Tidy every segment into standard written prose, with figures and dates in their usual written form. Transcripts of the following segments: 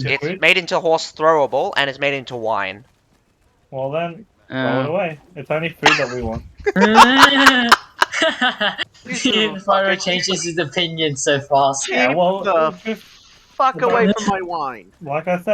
It's Squid? made into horse throwable, and it's made into wine. Well then, throw it away. It's only food that we want. The Pyro changes his opinion so fast. Yeah, Keep well, the just fuck away from my wine. like I said.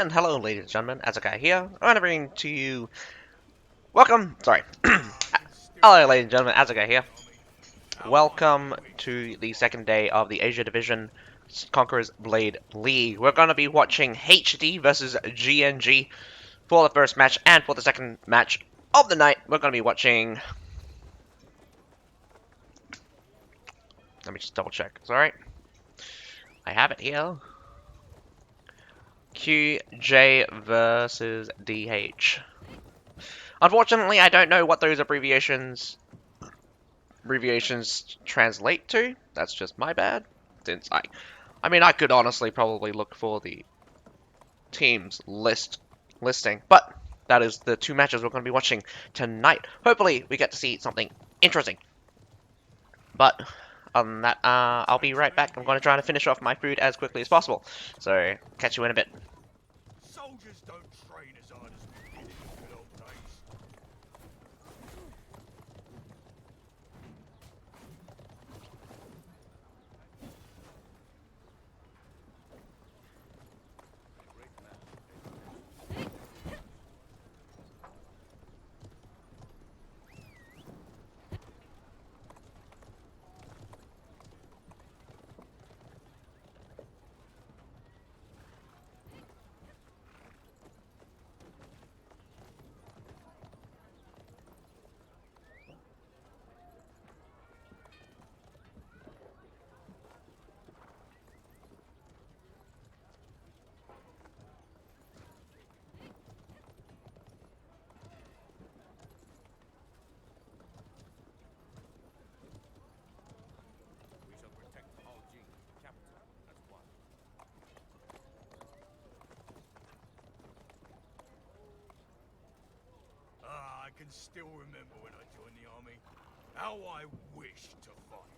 And hello, ladies and gentlemen, Azukai here. I'm going to bring to you... Welcome... Sorry. Hello, ladies and gentlemen, Azukai here. Welcome to the second day of the Asia Division Conqueror's Blade League. We're going to be watching HD versus GNG for the first match, and for the second match of the night, we're going to be watching... Let me just double check. It's alright. I have it here. QJ versus DH. Unfortunately, I don't know what those abbreviations translate to. That's just my bad. Since I mean, I could honestly probably look for the team's listing, but that is the two matches we're going to be watching tonight. Hopefully, we get to see something interesting. But other than that, I'll be right back. I'm going to try to finish off my food as quickly as possible. So, catch you in a bit. Soldiers don't train as hard as we did in the good old days. We shall protect Haljing, the capital, as one. I can still remember when I joined the army. How I wished to fight.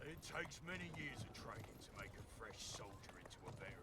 It takes many years of training to make a fresh soldier into a veteran.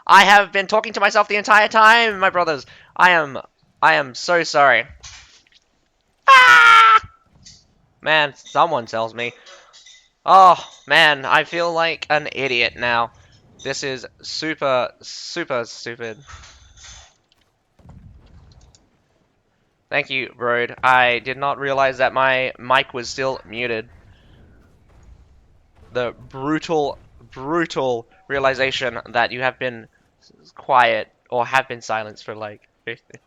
I have been talking to myself the entire time, my brothers. I am so sorry. Ah! Man, someone tells me. Oh, man, I feel like an idiot now. This is super, super stupid. Thank you, Road. I did not realize that my mic was still muted. The brutal, brutal realization that you have been quiet or have been silenced for like 50.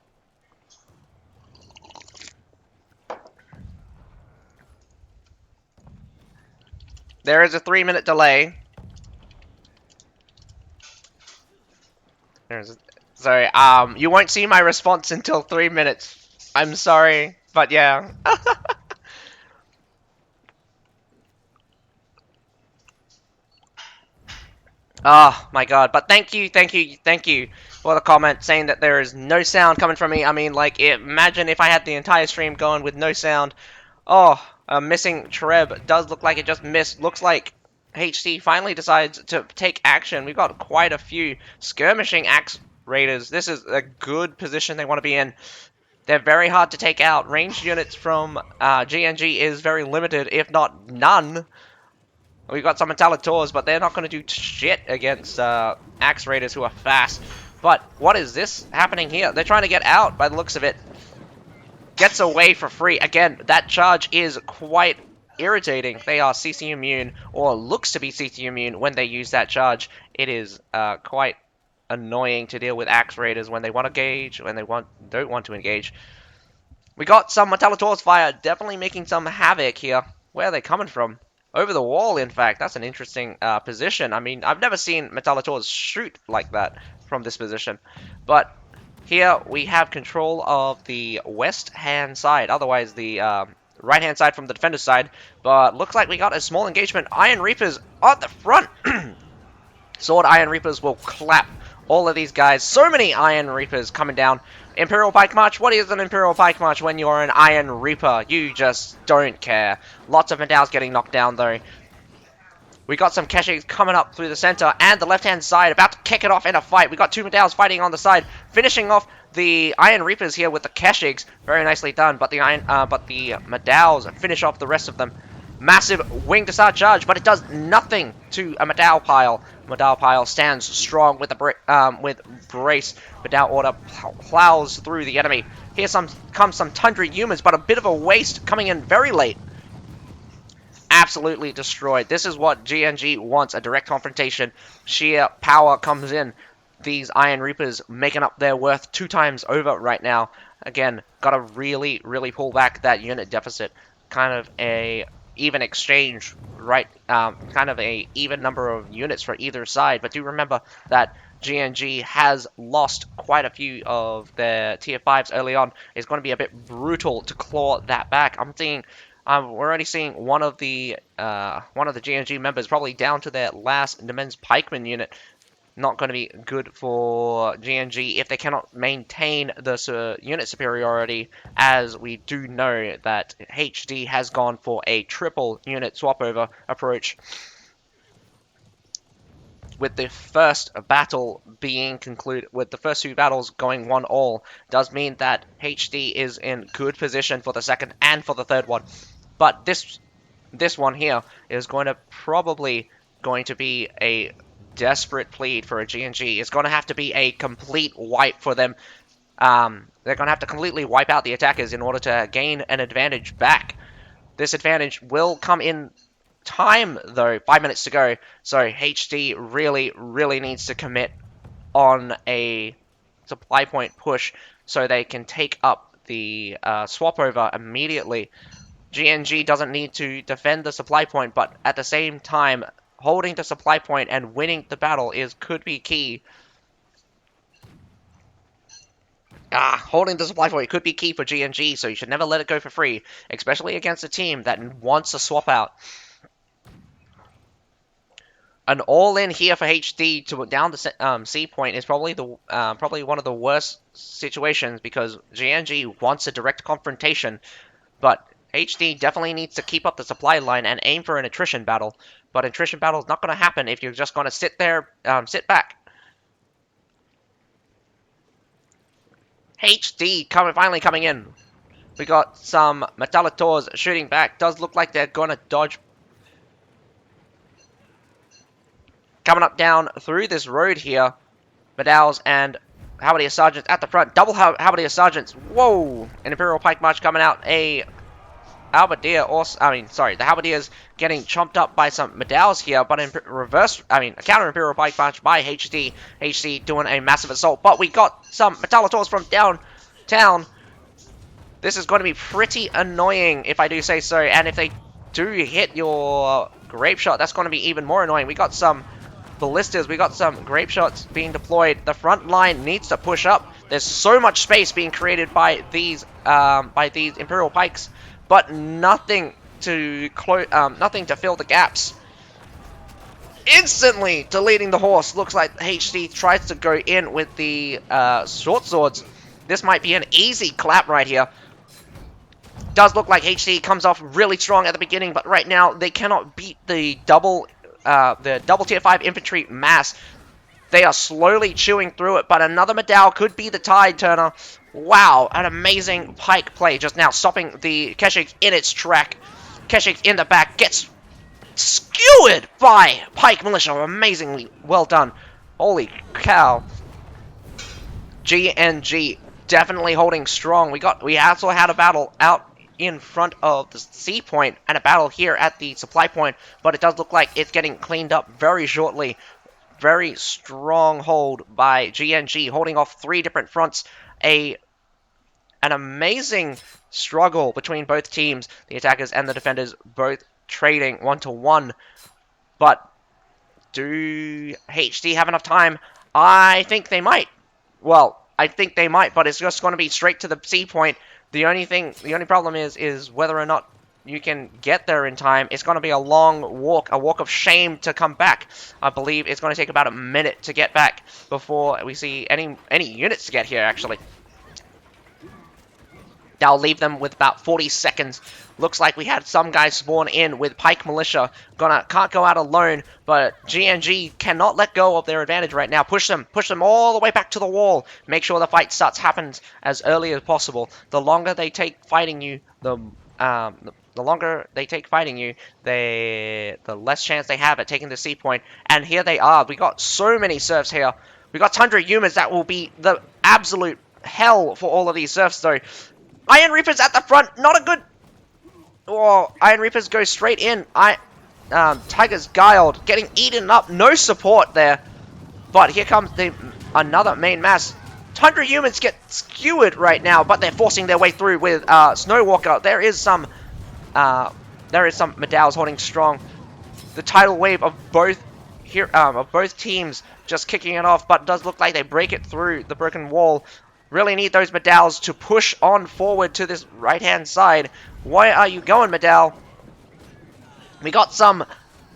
There is a 3-minute delay. Sorry, you won't see my response until 3 minutes. I'm sorry, but yeah. Oh my god, but thank you, thank you, thank you for the comment saying that there is no sound coming from me. I mean, like, imagine if I had the entire stream going with no sound. Oh, a missing Treb does look like it just missed. Looks like HD finally decides to take action. We've got quite a few skirmishing axe raiders. This is a good position they want to be in. They're very hard to take out. Ranged units from GNG is very limited, if not none. We've got some Intellators, but they're not going to do shit against Axe Raiders who are fast. But what is this happening here? They're trying to get out by the looks of it. Gets away for free. Again, that charge is quite irritating. They are CC immune, or looks to be CC immune when they use that charge. It is quite annoying to deal with Axe Raiders when they want to engage, when they don't want to engage. We got some Metallitor's fire, definitely making some havoc here. Where are they coming from? Over the wall, in fact. That's an interesting position. I mean, I've never seen Metallitors shoot like that from this position. But here we have control of the west-hand side. Otherwise, the right-hand side from the defender's side. But looks like we got a small engagement. Iron Reapers at the front. Sword Iron Reapers will clap all of these guys. So many Iron Reapers coming down. Imperial Pike March? What is an Imperial Pike March when you're an Iron Reaper? You just don't care. Lots of Medaus getting knocked down though. We got some Keshigs coming up through the center and the left-hand side, about to kick it off in a fight. We got two Medaus fighting on the side, finishing off the Iron Reapers here with the Keshigs. Very nicely done, but the Medaus finish off the rest of them. Massive wing to start charge, but it does nothing to a Medal pile. Medal pile stands strong with brace. Medal order plows through the enemy. Here comes some Tundra humans, but a bit of a waste coming in very late. Absolutely destroyed. This is what GNG wants, a direct confrontation. Sheer power comes in. These Iron Reapers making up their worth 2 times over right now. Again, gotta really, really pull back that unit deficit. Kind of a even exchange, right? Kind of a even number of units for either side. But do remember that GNG has lost quite a few of their tier 5s early on. It's going to be a bit brutal to claw that back. I'm seeing... we're already seeing one of the GNG members probably down to their last Demens Pikeman unit. Not going to be good for GNG if they cannot maintain the unit superiority, as we do know that HD has gone for a triple unit swap over approach. With the first battle being concluded, with the first 2 battles going 1-all, does mean that HD is in good position for the second and for the third one. But this one here is probably going to be a desperate plead for a GNG. It's going to have to be a complete wipe for them. They're going to have to completely wipe out the attackers in order to gain an advantage back. This advantage will come in time, though. 5 minutes to go. So HD really, really needs to commit on a supply point push so they can take up the swap over immediately. GNG doesn't need to defend the supply point, but at the same time, holding the supply point and winning the battle could be key. Holding the supply point could be key for GNG, so you should never let it go for free, especially against a team that wants to swap out. An all-in here for HD to down the C point is probably one of the worst situations, because GNG wants a direct confrontation, but HD definitely needs to keep up the supply line and aim for an attrition battle. But attrition battle is not going to happen if you're just going to sit there, sit back. HD finally coming in. We got some Metallators shooting back. Does look like they're gonna dodge. Coming up down through this road here. Medals and Halberdier Sergeants at the front. Double Halberdier Sergeants. Whoa! An Imperial Pike March coming out. A Halberdier also, the Halberdiers getting chomped up by some Medals here, but in reverse, a counter Imperial Pike March by HD. HD doing a massive assault, but we got some Metallators from downtown. This is going to be pretty annoying, if I do say so, and if they do hit your grape shot, that's going to be even more annoying. We got some ballistas, we got some grape shots being deployed. The front line needs to push up. There's so much space being created by these Imperial Pikes, but nothing to fill the gaps. Instantly deleting the horse. Looks like HD tries to go in with the short swords. This might be an easy clap right here. Does look like HD comes off really strong at the beginning, but right now they cannot beat the double tier 5 infantry mass. They are slowly chewing through it, but another Medal could be the tide turner. Wow, an amazing pike play just now, stopping the Keshik in its track. Keshik in the back gets skewered by Pike Militia. Amazingly well done. Holy cow. GNG definitely holding strong. We also had a battle out in front of the sea point and a battle here at the supply point, but it does look like it's getting cleaned up very shortly. Very strong hold by GNG, holding off 3 different fronts. An amazing struggle between both teams, the attackers and the defenders, both trading 1-to-1. But do HD have enough time? I think they might. Well, I think they might, but it's just going to be straight to the sea point. The only problem is whether or not you can get there in time. It's going to be a long walk, a walk of shame to come back. I believe it's going to take about a minute to get back before we see any units to get here, actually. That'll leave them with about 40 seconds. Looks like we had some guys spawn in with Pike Militia. Can't go out alone, but GNG cannot let go of their advantage right now. Push them all the way back to the wall. Make sure the fight happens as early as possible. The longer they take fighting you, the less chance they have at taking the sea point. And here they are. We got so many serfs here. We got Tundra humans that will be the absolute hell for all of these serfs, though. Iron Reapers at the front, not a good... Oh, Iron Reapers go straight in. Tiger's Guiled, getting eaten up, no support there. But here comes another main mass. Tundra humans get skewered right now, but they're forcing their way through with Snowwalker. There is some Medals holding strong. The tidal wave of both teams just kicking it off, but it does look like they break it through the broken wall. Really need those Medals to push on forward to this right-hand side. Where are you going, Medal? We got some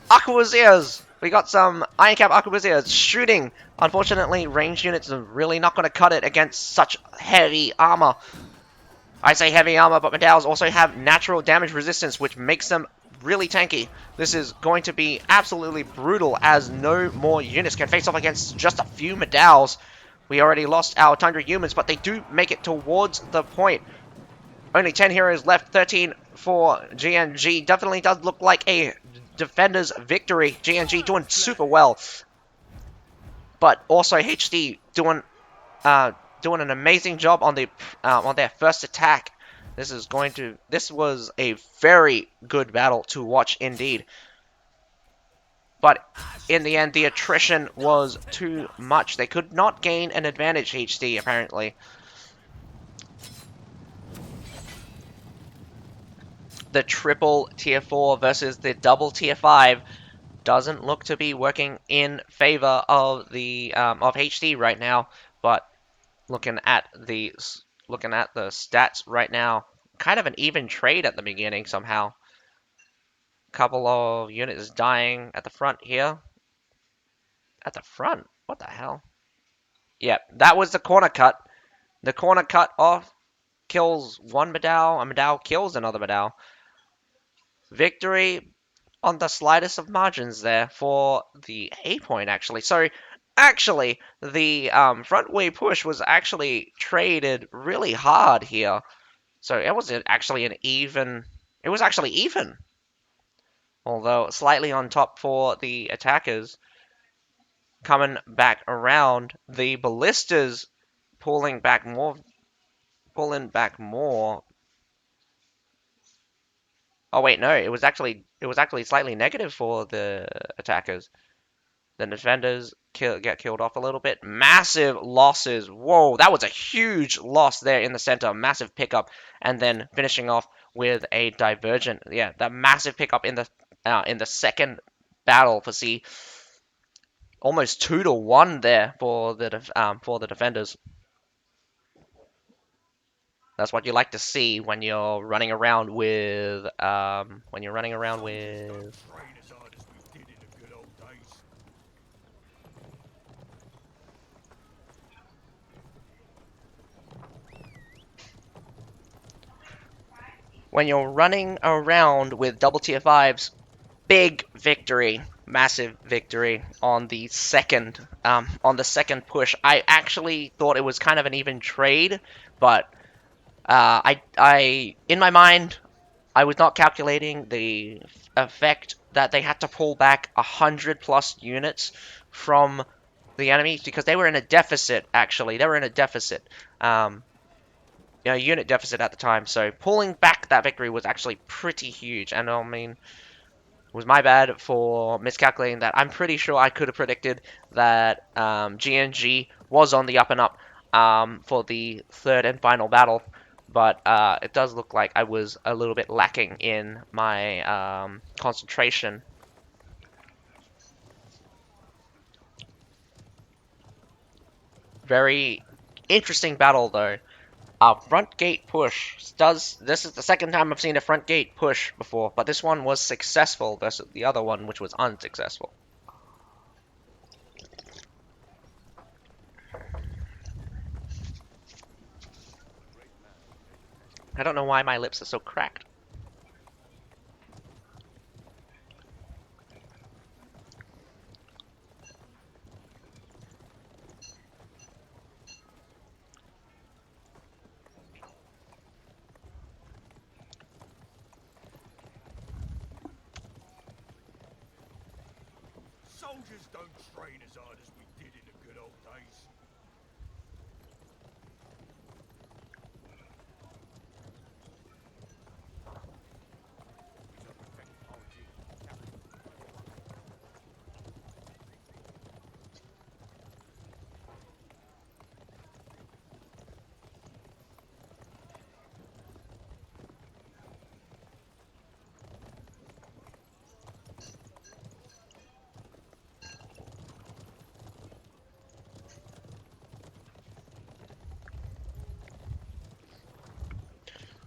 Arquebusiers. We got some Iron Cap Arquebusiers shooting. Unfortunately, ranged units are really not going to cut it against such heavy armor. I say heavy armor, but Medals also have natural damage resistance, which makes them really tanky. This is going to be absolutely brutal, as no more units can face off against just a few Medals. We already lost our Tundra humans, but they do make it towards the point. Only 10 heroes left, 13 for GNG. Definitely does look like a defender's victory. GNG doing super well. But also HD doing an amazing job on their first attack. This was a very good battle to watch indeed. But in the end, the attrition was too much. They could not gain an advantage, HD, apparently. The triple tier 4 versus the double tier 5 doesn't look to be working in favor of the of HD right now. But looking at the stats right now, kind of an even trade at the beginning somehow. Couple of units dying at the front here. At the front? What the hell? Yep, that was the corner cut. The corner cut off kills one Medal. A Medal kills another Medal. Victory on the slightest of margins there for the A point, actually. So, Actually, the front way push was actually traded really hard here. So it was actually an even. It was actually even. Although slightly on top for the attackers. Coming back around, the ballistas pulling back more. Pulling back more. Oh wait, no, it was actually slightly negative for the attackers. The defenders get killed off a little bit. Massive losses. Whoa, that was a huge loss there in the center. Massive pickup, and then finishing off with a divergent. Yeah, that massive pickup in the second battle for C. Almost 2-1 there for the defenders. That's what you like to see when you're running around with Soldiers don't train as hard as we did in the good old days. double tier fives. Big victory, massive victory on the second push. I actually thought it was kind of an even trade, but I in my mind I was not calculating the effect that they had to pull back 100+ units from the enemies because they were in a deficit. Actually, they were in a deficit. Unit deficit at the time. So pulling back that victory was actually pretty huge, and I mean, was my bad for miscalculating that. I'm pretty sure I could have predicted that GNG was on the up and up for the third and final battle, but it does look like I was a little bit lacking in my concentration. Very interesting battle though. Front gate push does. This is the second time I've seen a front gate push before, but this one was successful versus the other one, which was unsuccessful. I don't know why my lips are so cracked. Soldiers don't train as hard as we did in the good old days.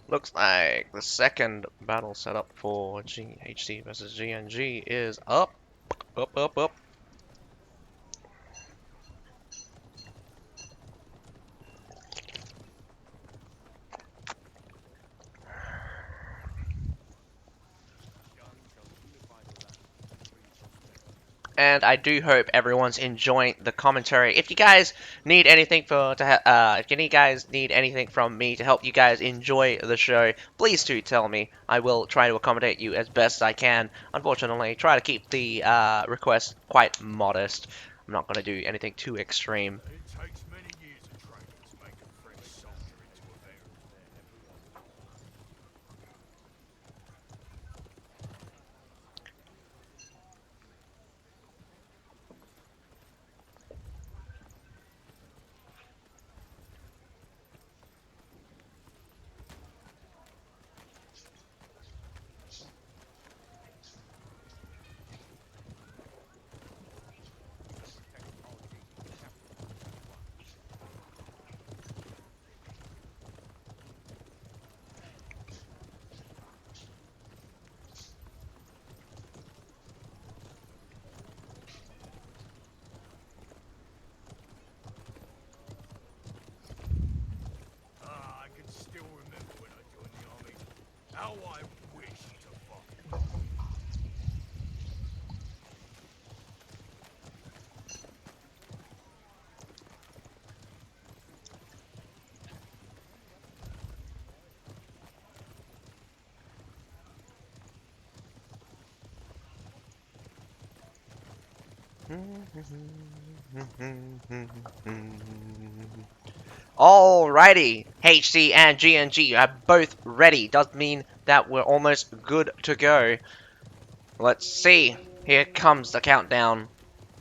Looks like the second battle setup for GHC versus GNG is up, up, up, up. And I do hope everyone's enjoying the commentary. If you guys need anything if you guys need anything from me to help you guys enjoy the show, please do tell me. I will try to accommodate you as best I can. Unfortunately, try to keep the request quite modest. I'm not going to do anything too extreme. It takes many years of training to make a French soldier into a veteran. Alrighty, HC and GNG are both ready. Does mean that we're almost good to go. Let's see. Here comes the countdown.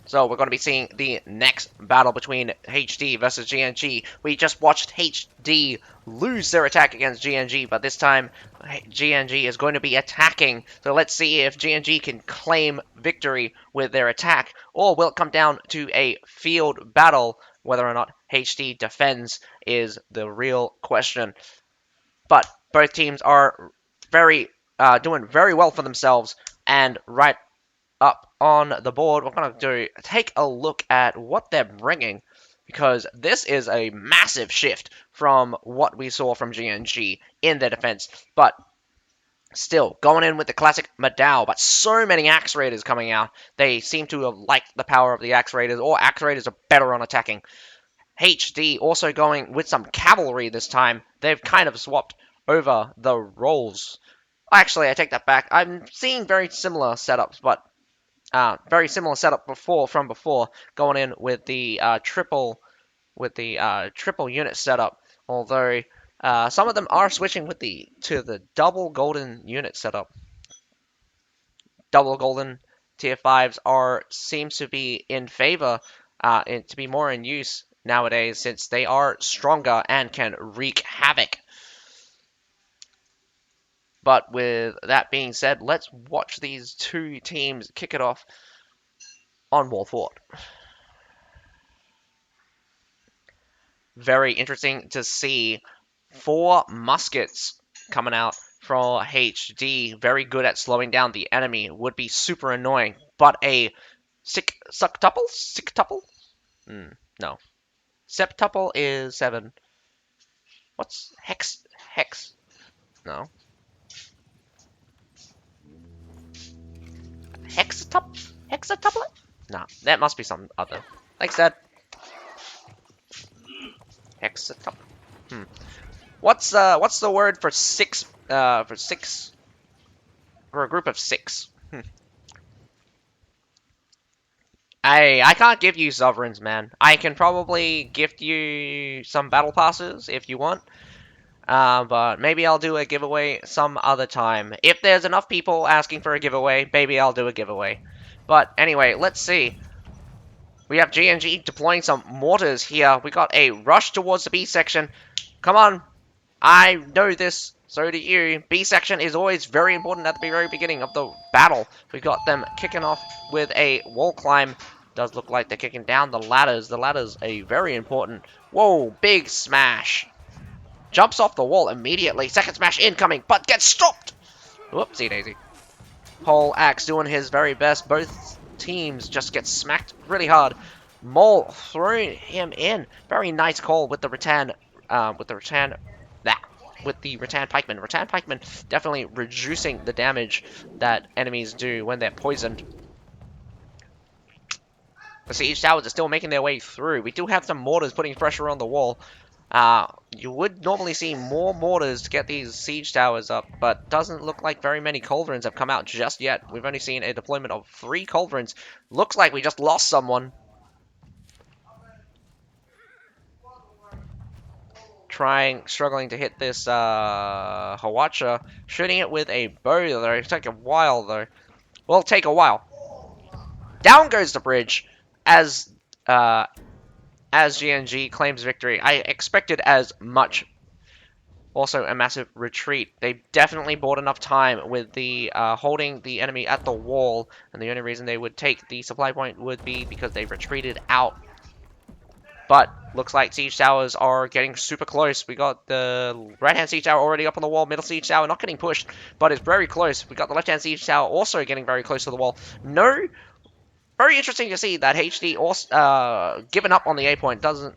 So we're going to be seeing the next battle between HD versus GNG. We just watched HD lose their attack against GNG, but this time GNG is going to be attacking. So let's see if GNG can claim victory with their attack, or will it come down to a field battle? Whether or not HD defends is the real question. But both teams are doing very well for themselves, and right up on the board, we're going to take a look at what they're bringing, because this is a massive shift from what we saw from GNG in their defense. But still, going in with the classic Madao, but so many Axe Raiders coming out. They seem to have liked the power of the Axe Raiders, or Axe Raiders are better on attacking. HD also going with some cavalry this time. They've kind of swapped over the roles. Actually, I take that back. I'm seeing very similar setups, but very similar setup from before, going in with the triple unit setup. Although some of them are switching to the double golden unit setup. Double golden tier 5s seems to be in favor, to be more in use nowadays, since they are stronger and can wreak havoc. But with that being said, let's watch these two teams kick it off on Wall Fort. Very interesting to see 4 muskets coming out from HD. Very good at slowing down the enemy. Would be super annoying. But a suctuple? Sictuple? No. Septuple is 7. What's hex? Hex? No. Hexatuplet? No, that must be something other. Like that. Hexatuplet. What's the word for 6? For a group of 6. I can't give you sovereigns, man. I can probably gift you some battle passes if you want. But maybe I'll do a giveaway some other time. If there's enough people asking for a giveaway, maybe I'll do a giveaway. But anyway, let's see. We have GNG deploying some mortars here. We got a rush towards the B section. Come on. I know this. So do you. B section is always very important at the very beginning of the battle. We got them kicking off with a wall climb. Does look like they're kicking down the ladders. The ladders are very important. Whoa, big smash. Jumps off the wall immediately. Second smash incoming, but gets stopped. Whoopsie daisy. Pole Axe doing his very best. Both teams just get smacked really hard. Mole threw him in. Very nice call with the Rattan. With the Rattan Pikeman. Rattan Pikeman definitely reducing the damage that enemies do when they're poisoned. The siege towers are still making their way through. We do have some mortars putting pressure on the wall. You would normally see more mortars to get these siege towers up, but doesn't look like very many culverins have come out just yet. We've only seen a deployment of 3 culverins. Looks like we just lost someone. Struggling to hit this Hawacha. Shooting it with a bow, though. It'll take a while, though. Will take a while. Down goes the bridge as GNG claims victory. I expected as much. Also, a massive retreat. They definitely bought enough time with the holding the enemy at the wall, and the only reason they would take the supply point would be because they retreated out. But looks like siege towers are getting super close. We got the right-hand siege tower already up on the wall. Middle siege tower not getting pushed, but it's very close. We got the left-hand siege tower also getting very close to the wall. No, very interesting to see that HD also given up on the A point. Doesn't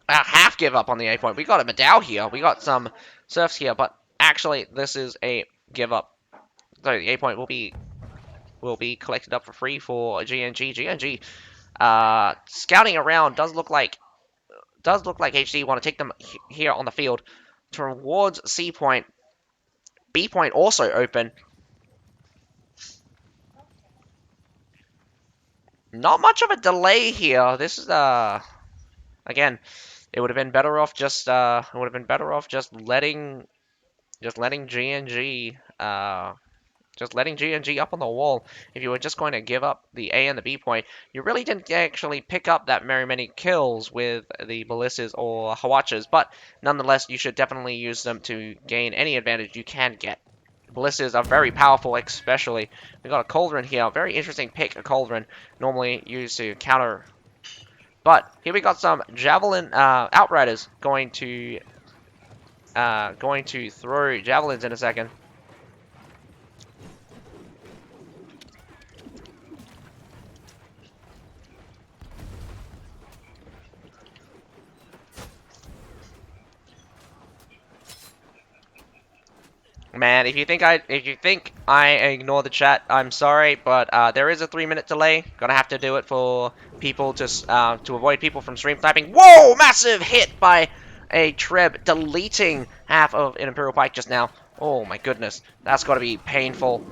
half give up on the A point. We got a Madao here. We got some serfs here, but actually this is a give up. So the A point will be collected up for free for GNG. GNG scouting around does look like HD want to take them here on the field towards C point. B point also open. Not much of a delay here. This is again, it would have been better off just letting GNG just letting GNG up on the wall. If you were just going to give up the A and the B point, you really didn't actually pick up that very many kills with the ballistas or hawachas, but nonetheless, you should definitely use them to gain any advantage you can get. Ballistas are very powerful, especially. We got a cauldron here, very interesting pick, a cauldron, normally used to counter. But here we got some javelin outriders going to throw javelins in a second. Man, if you think I ignore the chat, I'm sorry, but there is a 3-minute delay. Gonna have to do it for people to avoid people from stream sniping. Whoa! Massive hit by a Treb, deleting half of an Imperial Pike just now. Oh my goodness, that's got to be painful.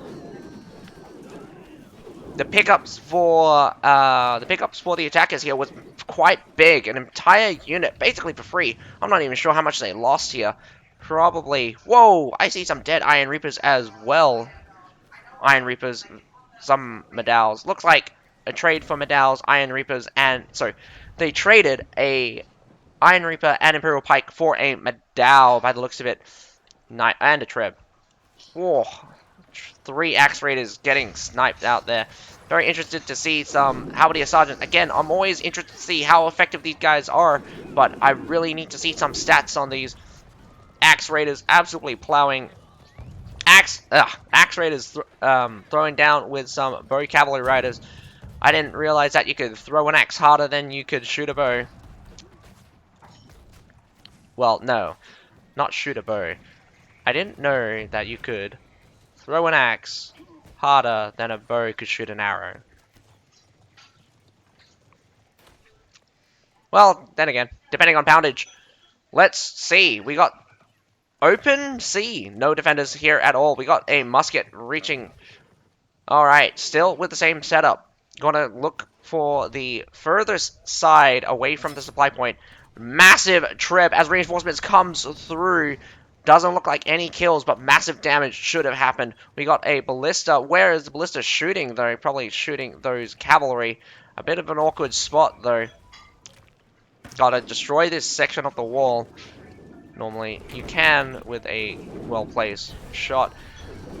The pickups for the attackers here was quite big, an entire unit basically for free. I'm not even sure how much they lost here. Probably. Whoa! I see some dead Iron Reapers as well. Iron Reapers, some Medals. Looks like a trade for Medals, Iron Reapers, and sorry, they traded a Iron Reaper and Imperial Pike for a Medal by the looks of it, and a Treb. Whoa! 3 Axe Raiders getting sniped out there. Very interested to see some Halberdier Sergeant. Again, I'm always interested to see how effective these guys are, but I really need to see some stats on these. Axe Raiders absolutely plowing. Axe Raiders throwing down with some bow cavalry riders. I didn't realize that you could throw an axe harder than you could shoot a bow. Well, no, not shoot a bow. I didn't know that you could throw an axe harder than a bow could shoot an arrow. Well, then again, depending on poundage. Let's see. We got open sea. No defenders here at all. We got a musket reaching. Alright, still with the same setup. Gonna look for the furthest side away from the supply point. Massive trip as reinforcements comes through. Doesn't look like any kills, but massive damage should have happened. We got a ballista. Where is the ballista shooting, though? Probably shooting those cavalry. A bit of an awkward spot, though. Gotta destroy this section of the wall. Normally, you can with a well-placed shot.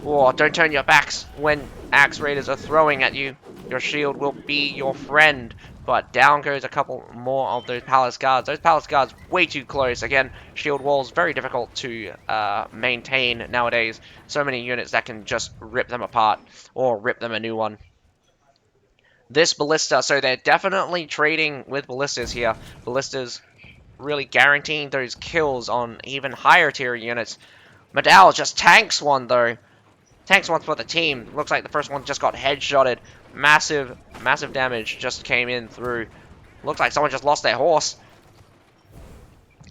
Oh, don't turn your backs when Axe Raiders are throwing at you. Your shield will be your friend. But down goes a couple more of those Palace Guards. Those Palace Guards way too close. Again, shield walls very difficult to maintain nowadays. So many units that can just rip them apart or rip them a new one. This ballista, so they're definitely trading with ballistas here. Ballistas really guaranteeing those kills on even higher tier units. Medal just tanks one though. Tanks one for the team. Looks like the first one just got headshotted. Massive damage just came in through. Looks like someone just lost their horse.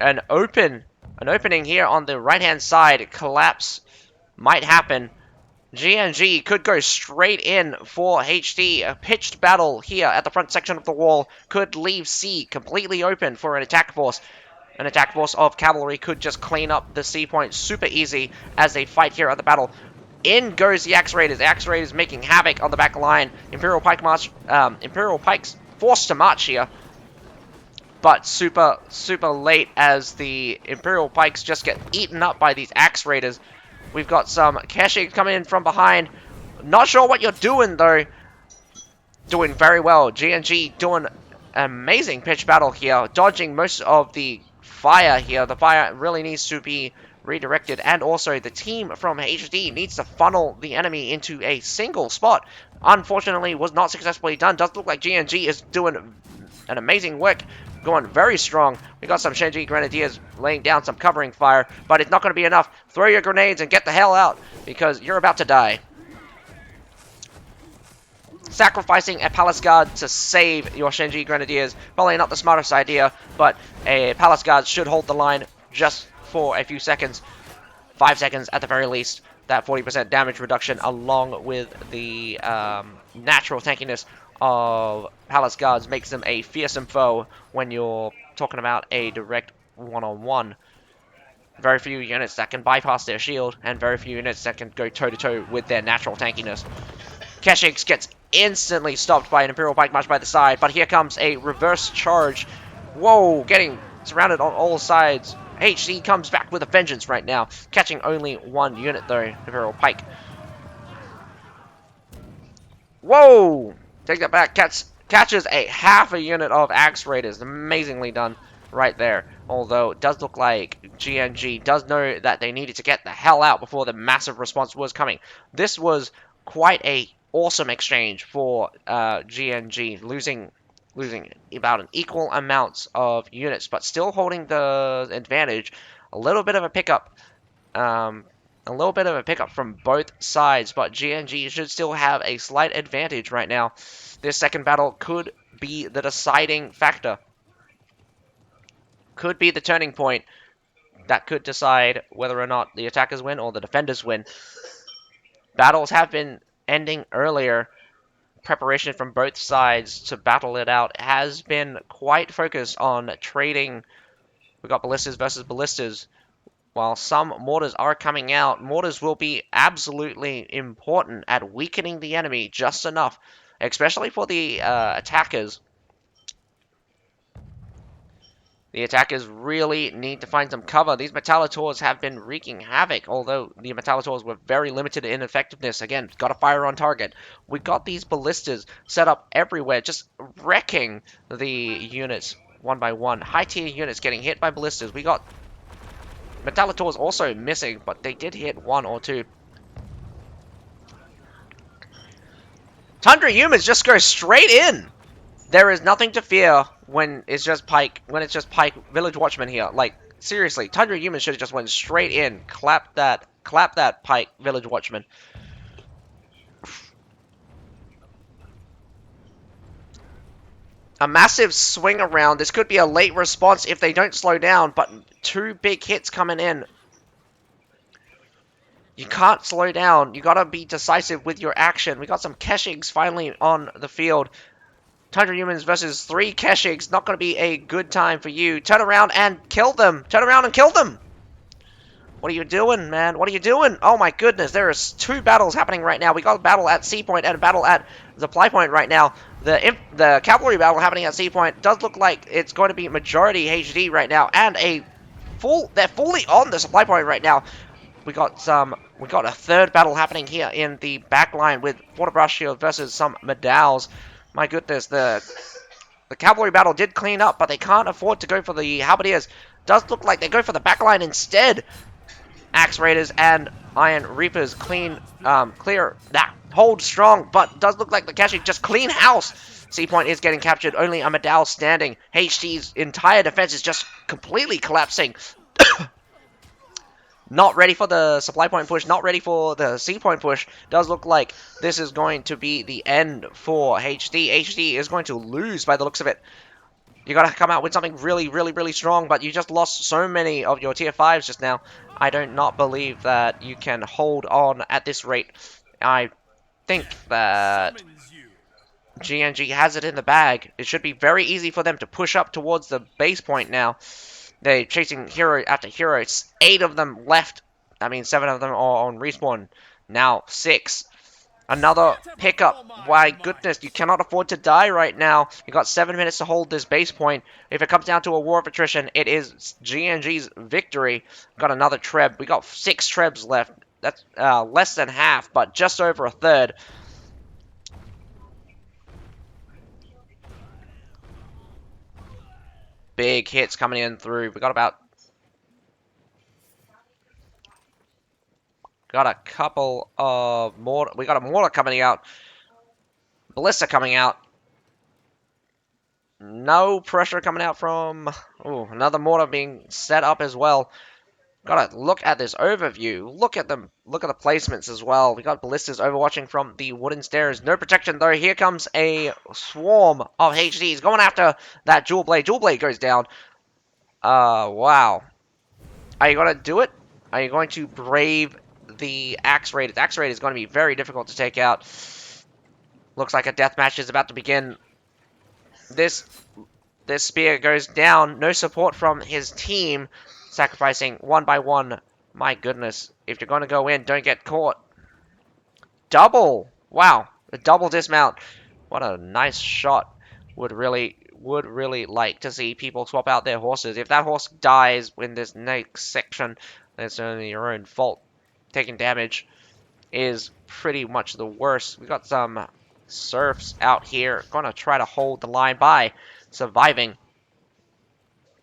An opening here on the right hand side. Collapse might happen. GNG could go straight in for HD. A pitched battle here at the front section of the wall could leave C completely open for an attack force. An attack force of cavalry could just clean up the C point super easy as they fight here at the battle. In goes the Axe Raiders. The Axe Raiders making havoc on the back line. Imperial Pikes forced to march here. But super late as the Imperial Pikes just get eaten up by these Axe Raiders. We've got some Keshig coming in from behind. Not sure what you're doing, though. Doing very well. GNG doing an amazing pitch battle here. Dodging most of the fire here. The fire really needs to be redirected. And also, the team from HD needs to funnel the enemy into a single spot. Unfortunately, was not successfully done. Does look like GNG is doing an amazing work. Going very strong. We got some Shenji Grenadiers laying down some covering fire, but it's not going to be enough. Throw your grenades and get the hell out, because you're about to die. Sacrificing a Palace Guard to save your Shenji Grenadiers, probably not the smartest idea, but a Palace Guard should hold the line just for a few seconds. 5 seconds at the very least. That 40% damage reduction along with the natural tankiness of Palace Guards makes them a fearsome foe when you're talking about a direct one-on-one. Very few units that can bypass their shield, and very few units that can go toe-to-toe with their natural tankiness. Keshiks gets instantly stopped by an Imperial Pike March by the side, but here comes a reverse charge. Whoa, getting surrounded on all sides. HC comes back with a vengeance right now, catching only one unit though, Imperial Pike. Whoa! Take that back. Catches a half a unit of Axe Raiders. Amazingly done right there. Although it does look like GNG does know that they needed to get the hell out before the massive response was coming. This was quite a awesome exchange for GNG, losing about an equal amounts of units, but still holding the advantage. A little bit of a pickup. A little bit of a pickup from both sides, but GNG should still have a slight advantage right now. This second battle could be the deciding factor. Could be the turning point that could decide whether or not the attackers win or the defenders win. Battles have been ending earlier. Preparation from both sides to battle it out has been quite focused on trading. We got ballistas versus ballistas. While some mortars are coming out, mortars will be absolutely important at weakening the enemy just enough, especially for the attackers. The attackers really need to find some cover. These Metallators have been wreaking havoc, although the Metallators were very limited in effectiveness. Again, got to fire on target. We got these ballistas set up everywhere, just wrecking the units one by one. High tier units getting hit by ballistas. We got Metallators also missing, but they did hit one or two. Tundra humans just go straight in. There is nothing to fear when it's just Pike. Village Watchmen here. Like seriously, Tundra humans should have just went straight in. Clap that Pike Village Watchman. A massive swing around. This could be a late response if they don't slow down, but two big hits coming in. You can't slow down. You gotta be decisive with your action. We got some Keshiks finally on the field. Tundra humans versus 3 Keshiks. Not gonna be a good time for you. Turn around and kill them. Turn around and kill them. What are you doing, man? What are you doing? Oh my goodness, there is 2 battles happening right now. We got a battle at C point and a battle at the supply point right now. The cavalry battle happening at C point does look like it's going to be majority HD right now, and they're fully on the supply point right now. We got a third battle happening here in the back line with Fortibras Shield versus some Medals. My goodness, the cavalry battle did clean up, but they can't afford to go for the Halberdiers. Does look like they go for the back line instead. Axe Raiders and Iron Reapers clear. Hold strong, but does look like the Keshik just clean house. C point is getting captured. Only a Medal standing. HD's entire defense is just completely collapsing. Not ready for the supply point push, not ready for the C point push. Does look like this is going to be the end for HD. HD is going to lose by the looks of it. You gotta come out with something really, really, really strong, but you just lost so many of your tier 5s just now. I do not believe that you can hold on at this rate. I think that GNG has it in the bag. It should be very easy for them to push up towards the base point now. They're chasing hero after hero. It's 8 of them left. I mean, 7 of them are on respawn. Now 6. Another pickup. My goodness, you cannot afford to die right now. You got 7 minutes to hold this base point. If it comes down to a war of attrition, it is GNG's victory. Got another Treb. We got 6 Trebs left. That's less than half, but just over a third. Big hits coming in through. We got a couple of mortar. We got a mortar coming out. Ballista coming out. No pressure coming out from... Ooh, another mortar being set up as well. Gotta look at this overview. Look at them. Look at the placements as well. We got ballistas overwatching from the wooden stairs. No protection though. Here comes a swarm of HDs going after that Jewel Blade. Jewel Blade goes down. Wow. Are you gonna do it? Are you going to brave the Axe Raiders? Axe Raiders is going to be very difficult to take out. Looks like a death match is about to begin. This spear goes down. No support from his team. Sacrificing one by one. My goodness. If you're going to go in, don't get caught. Double. Wow. A double dismount. What a nice shot. Would really like to see people swap out their horses. If that horse dies in this next section, it's only your own fault. Taking damage is pretty much the worst. We got some serfs out here. Gonna try to hold the line by surviving.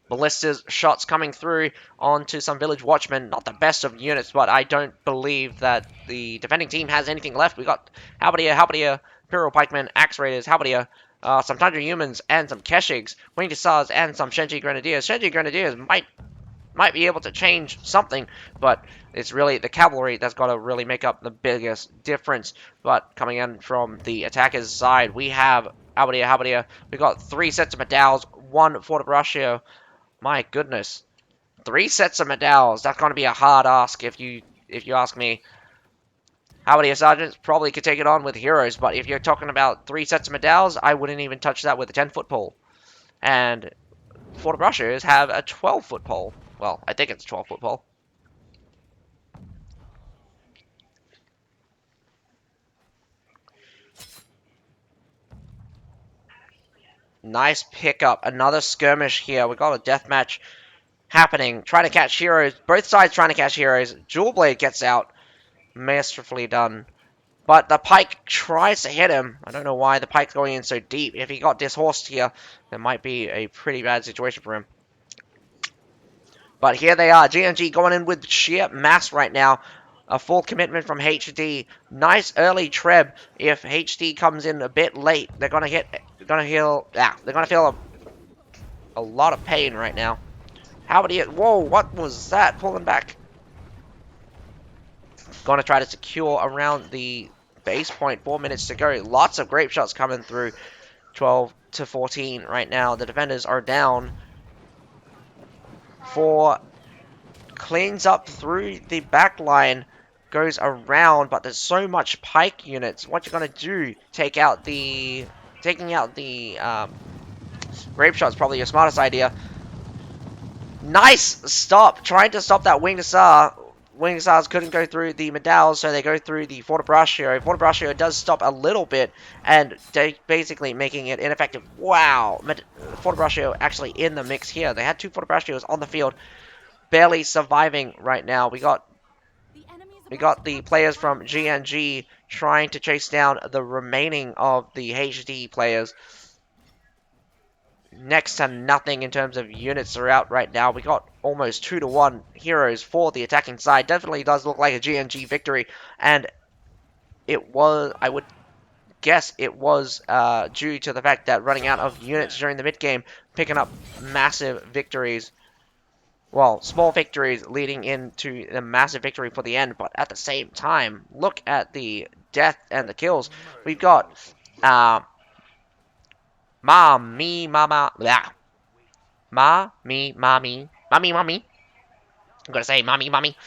Ballistas shots coming through onto some village watchmen. Not the best of units, but I don't believe that the defending team has anything left. We got Halberdier, Imperial Pikemen, Axe Raiders, Halberdier, some Tundra Humans, and some Keshigs, Winged Hussars, and some Shenji Grenadiers. Shenji Grenadiers might be able to change something, but it's really the cavalry that's got to really make up the biggest difference. But coming in from the attackers' side, we have Halberdier. We got 3 sets of medalls, 1 Fort of Russia. My goodness. 3 sets of medalls. That's going to be a hard ask if you ask me. Halberdier Sergeants probably could take it on with heroes, but if you're talking about 3 sets of medalls, I wouldn't even touch that with a 10-foot pole. And Fort of Russians have a 12-foot pole. Well, I think it's a 12-foot pole. Nice pickup. Another skirmish here. We got a death match happening. Trying to catch heroes. Both sides trying to catch heroes. Jewel Blade gets out. Masterfully done. But the pike tries to hit him. I don't know why the pike's going in so deep. If he got dishorsed here, there might be a pretty bad situation for him. But here they are. GNG going in with sheer mass right now. A full commitment from HD. Nice early treb. If HD comes in a bit late, they're gonna feel a lot of pain right now. How would he? Whoa! What was that? Pulling back. Gonna try to secure around the base point. 4 minutes to go. Lots of grape shots coming through. 12 to 14 right now. The defenders are down. 4 cleans up through the back line. Goes around, but there's so much pike units. What you're gonna do? Taking out the grape shot's probably your smartest idea. Nice stop. Trying to stop that Winged Hussar. Winged Hussars couldn't go through the medalls, so they go through the Fort of Braccio. Fort of Braccio does stop a little bit, and basically making it ineffective. Wow. Fort of Braccio actually in the mix here. They had 2 Fort of Braccios on the field. Barely surviving right now. We got the players from GNG trying to chase down the remaining of the HD players. Next to nothing in terms of units are out right now. We got almost 2-to-1 heroes for the attacking side. Definitely does look like a GNG victory, and it was, I would guess it was due to the fact that running out of units during the mid-game, picking up massive victories. Well, small victories leading into a massive victory for the end, but at the same time, look at the death and the kills. We've got Ma, me, mama, blah. Ma, me, mommy, mommy, mommy. I'm gonna say mommy, mommy,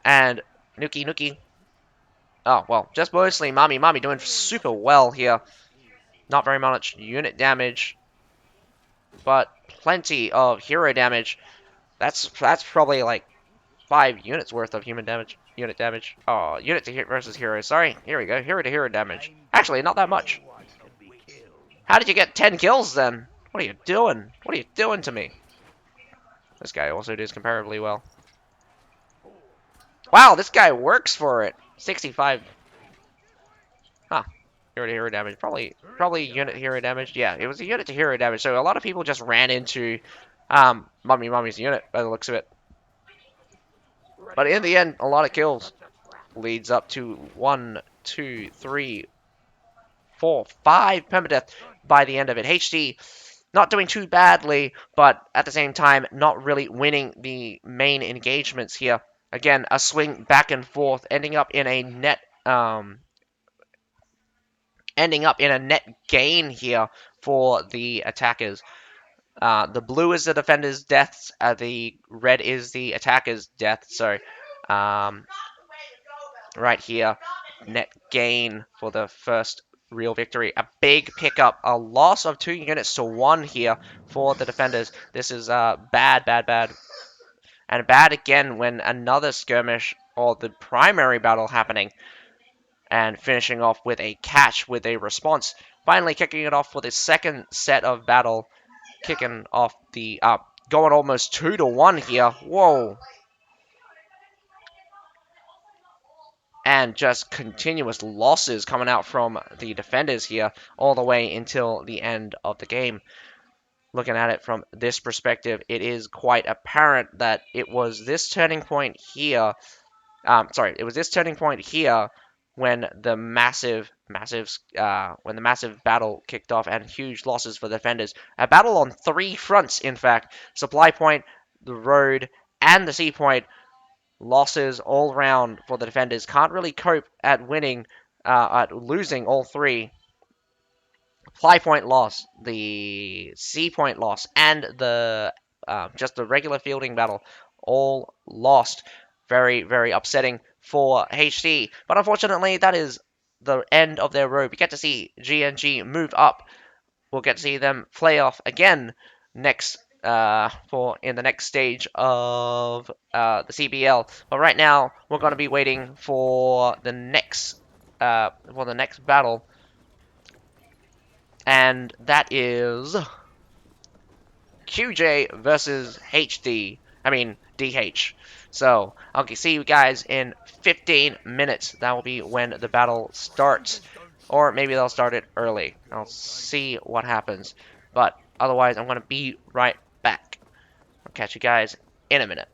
and Nuki, Nuki. Oh, well, just mostly mommy, mommy doing super well here. Not very much unit damage, but plenty of hero damage. That's probably like 5 units worth of unit damage. Oh, unit to hit versus hero. Sorry, here we go. Hero to hero damage. Actually, not that much. How did you get 10 kills then? What are you doing? What are you doing to me? This guy also does comparably well. Wow, this guy works for it. 65. Huh. Hero to hero damage. Probably unit hero damage. Yeah, it was a unit to hero damage. So a lot of people just ran into Mummy's unit by the looks of it. But in the end, a lot of kills. Leads up to 1, 2, 3, 4, 5 permadeath by the end of it. HD not doing too badly, but at the same time, not really winning the main engagements here. Again, a swing back and forth, ending up in a net gain here for the attackers. The blue is the defender's deaths, the red is the attacker's death. So, right here, net gain for the first real victory. A big pickup, a loss of 2 units to 1 here for the defenders. This is bad, bad, bad. And bad again when another skirmish or the primary battle happening and finishing off with a catch with a response. Finally kicking it off for the second set of battle, kicking off the going almost 2 to 1 here. Whoa. And just continuous losses coming out from the defenders here all the way until the end of the game. Looking at it from this perspective, it is quite apparent that it was this turning point here. It was this turning point here when the massive battle kicked off and huge losses for the defenders. A battle on 3 fronts, in fact. Supply point, the road, and the sea point. Losses all round for the defenders. Can't really cope at losing all 3. Supply point loss, the sea point loss, and the just the regular fielding battle all lost. Very, very upsetting for HC. But unfortunately, that is the end of their road. We get to see GNG move up. We'll get to see them play off again next in the next stage of the CBL. But right now, we're going to be waiting for the next battle, and that is QJ versus DH. So, I'll see you guys in 15 minutes. That will be when the battle starts. Or maybe they'll start it early. I'll see what happens. But otherwise, I'm going to be right back. I'll catch you guys in a minute.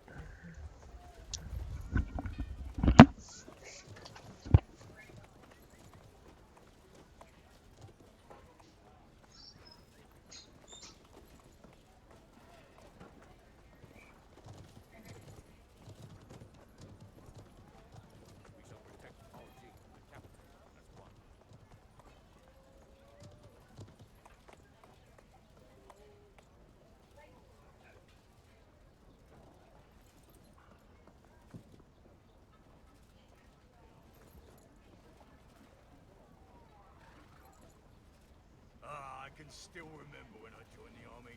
I can still remember when I joined the army.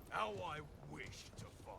How I wished to fight.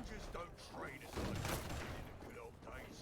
Soldiers don't train as hard as we did in the good old days.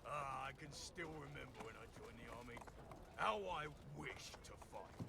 I can still remember when I joined the army. How I wished to fight.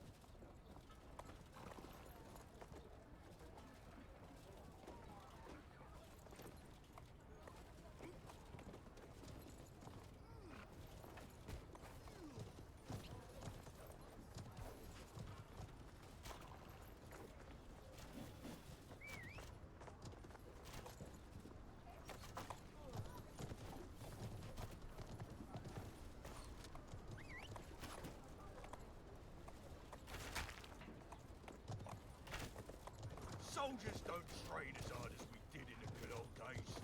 Soldiers don't train as hard as we did in the good old days.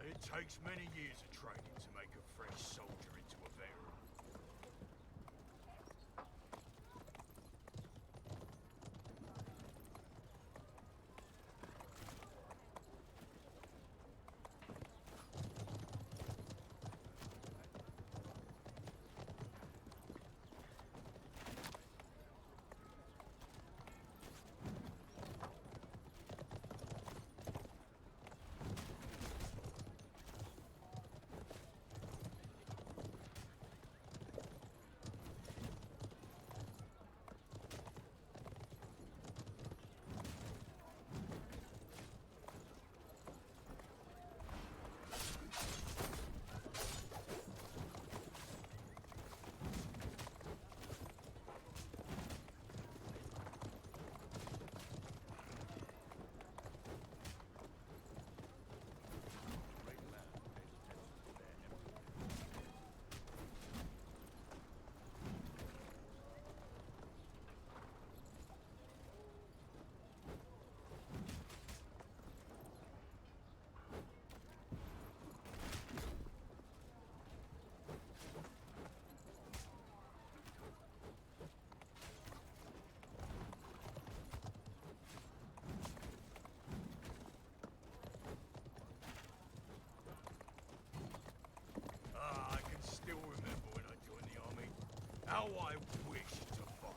It takes many years of training to make a fresh soldier into a veteran. I can still remember when I joined the army. How I wished to fight.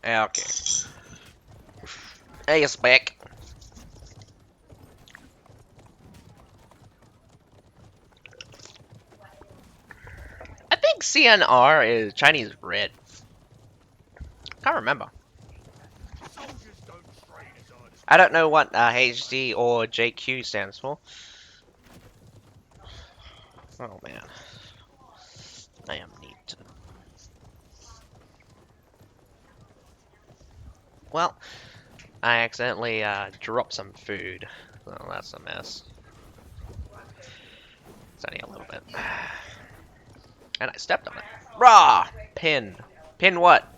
Okay. Hey, it's back. I think CNR is Chinese red. Can't remember. Soldiers don't train as hard as I don't know what HD or JQ stands for. Oh man, I am neat. Well, I accidentally dropped some food. Oh, that's a mess. It's only a little bit. And I stepped on it. Rah! Pin. Pin what?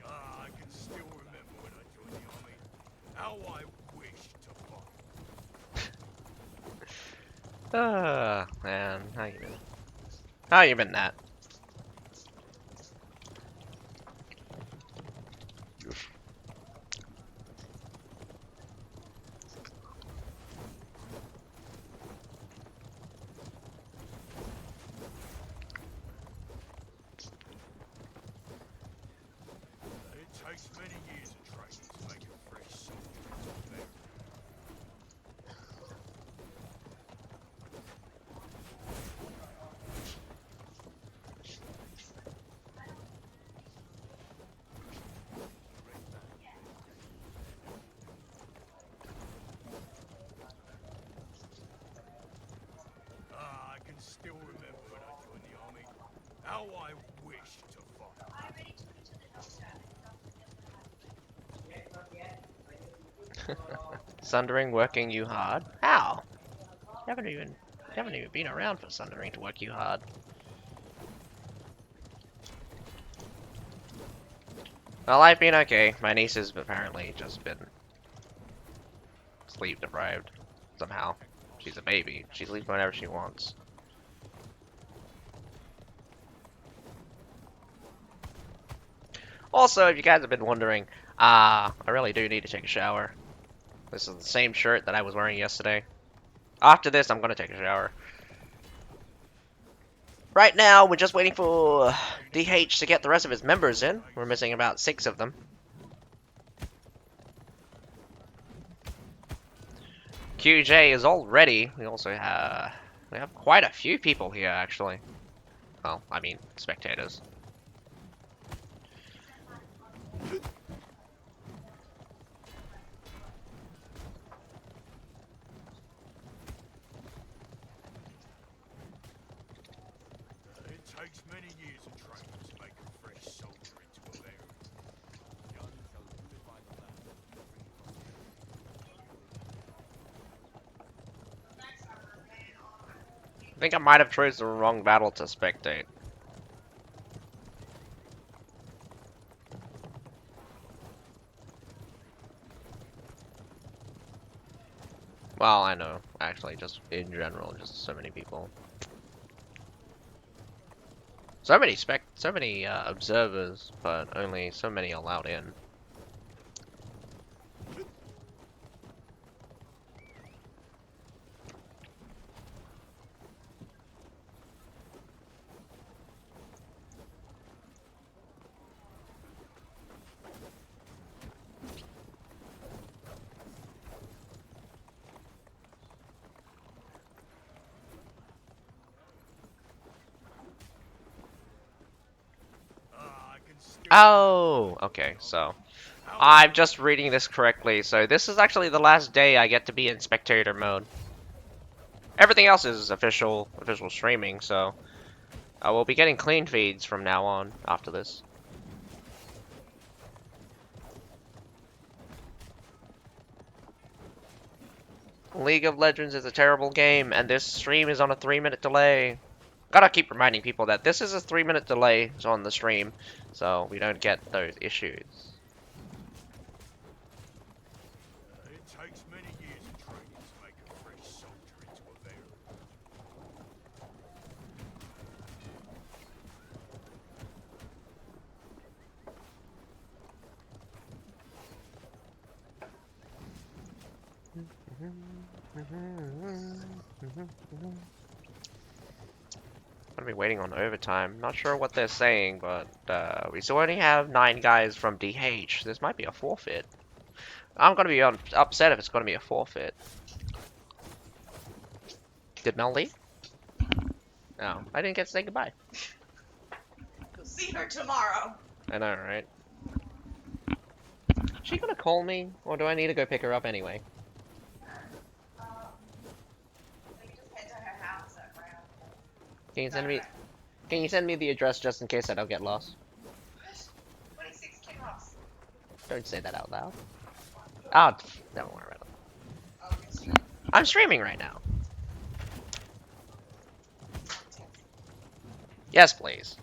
I can still remember when I joined the army. How I wished to fight. Man, how you been? How you been, Nat? It takes many years of training to make a fresh soldier into a veteran. I can still remember when I joined the army. How I wished to fight. Sundering working you hard? How? You haven't even been around for Sundering to work you hard. Well, I've been okay. My niece has apparently just been sleep deprived somehow. She's a baby. She sleeps whenever she wants. Also, if you guys have been wondering, I really do need to take a shower. This is the same shirt that I was wearing yesterday. After this, I'm gonna take a shower. Right now, we're just waiting for DH to get the rest of his members in. We're missing about 6 of them. QJ is all ready. We have quite a few people here, actually. Well, I mean, spectators. It takes many years of training to make a fresh soldier into a veteran. I think I might have chose the wrong battle to spectate. Well, I know. Actually, just in general, just so many people. So many observers, but only so many allowed in. I can still Oh, okay, so I'm just reading this correctly, so this is actually the last day I get to be in spectator mode. Everything else is official streaming, so I will be getting clean feeds from now on after this. League of Legends is a terrible game, and this stream is on a 3-minute delay. Gotta keep reminding people that this is a 3-minute delay on the stream, so we don't get those issues. It takes many years of training to make a fresh soldier into a veteran. I'm gonna be waiting on overtime. Not sure what they're saying, but we still only have 9 guys from DH. This might be a forfeit. I'm gonna be upset if it's gonna be a forfeit. Did Mel leave? No, I didn't get to say goodbye. Go see her tomorrow. I know, right? Is she gonna call me, or do I need to go pick her up anyway? We can just head to her house at around. Can you send me the address just in case I don't get lost? 26 Kinross. Don't say that out loud. Ah, don't worry about it. Oh, you're straight. I'm streaming right now. Yes, please.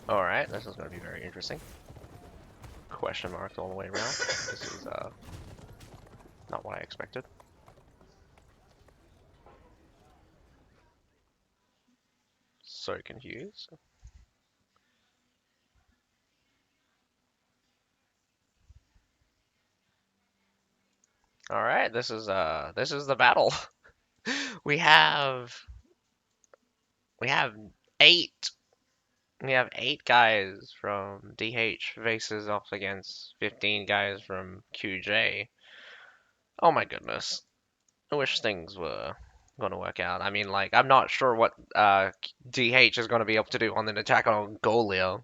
Alright, this is going to be very interesting. Question marks all the way around. This is, not what I expected. So confused. Alright, this is the battle. We have... We have 8 We have 8 guys from DH faces off against 15 guys from QJ. Oh my goodness. I wish things were gonna work out. I mean, like, I'm not sure what DH is gonna be able to do on an attack on Golia.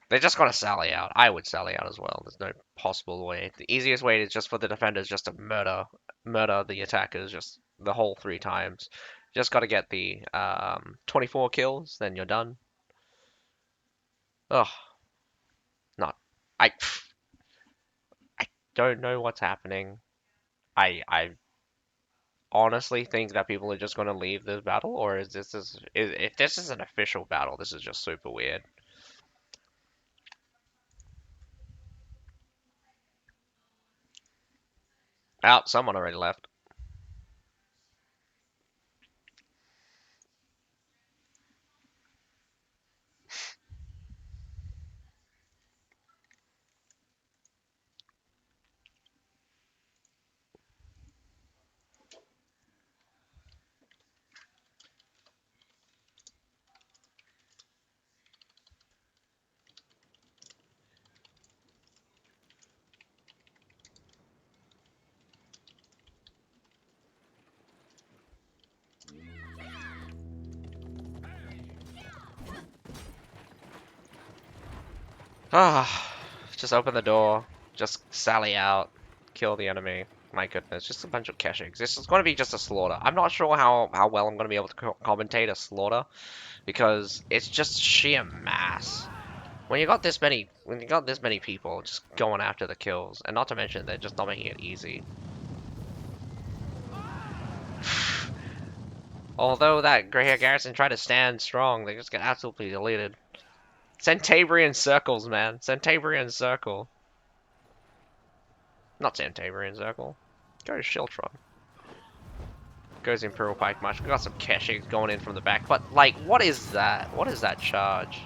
They're just gonna sally out. I would sally out as well. There's no possible way. The easiest way is just for the defenders just to murder the attackers just the whole 3 times. Just gotta get the 24 kills, then you're done. Ugh. Not. I don't know what's happening. I honestly think that people are just gonna leave this battle, or if this is an official battle, this is just super weird. Oh, someone already left. Ah, just open the door. Just sally out. Kill the enemy. My goodness, just a bunch of cachings. This is going to be just a slaughter. I'm not sure how well I'm going to be able to commentate a slaughter because it's just sheer mass. When you got this many people just going after the kills, and not to mention they're just not making it easy. Although that Grey Hair Garrison tried to stand strong, they just get absolutely deleted. Centabrian circles, man. Centabrian circle. Not Centabrian circle. Go to Shiltron. Goes Imperial Pike March. We got some cachings going in from the back, but like, what is that? What is that charge?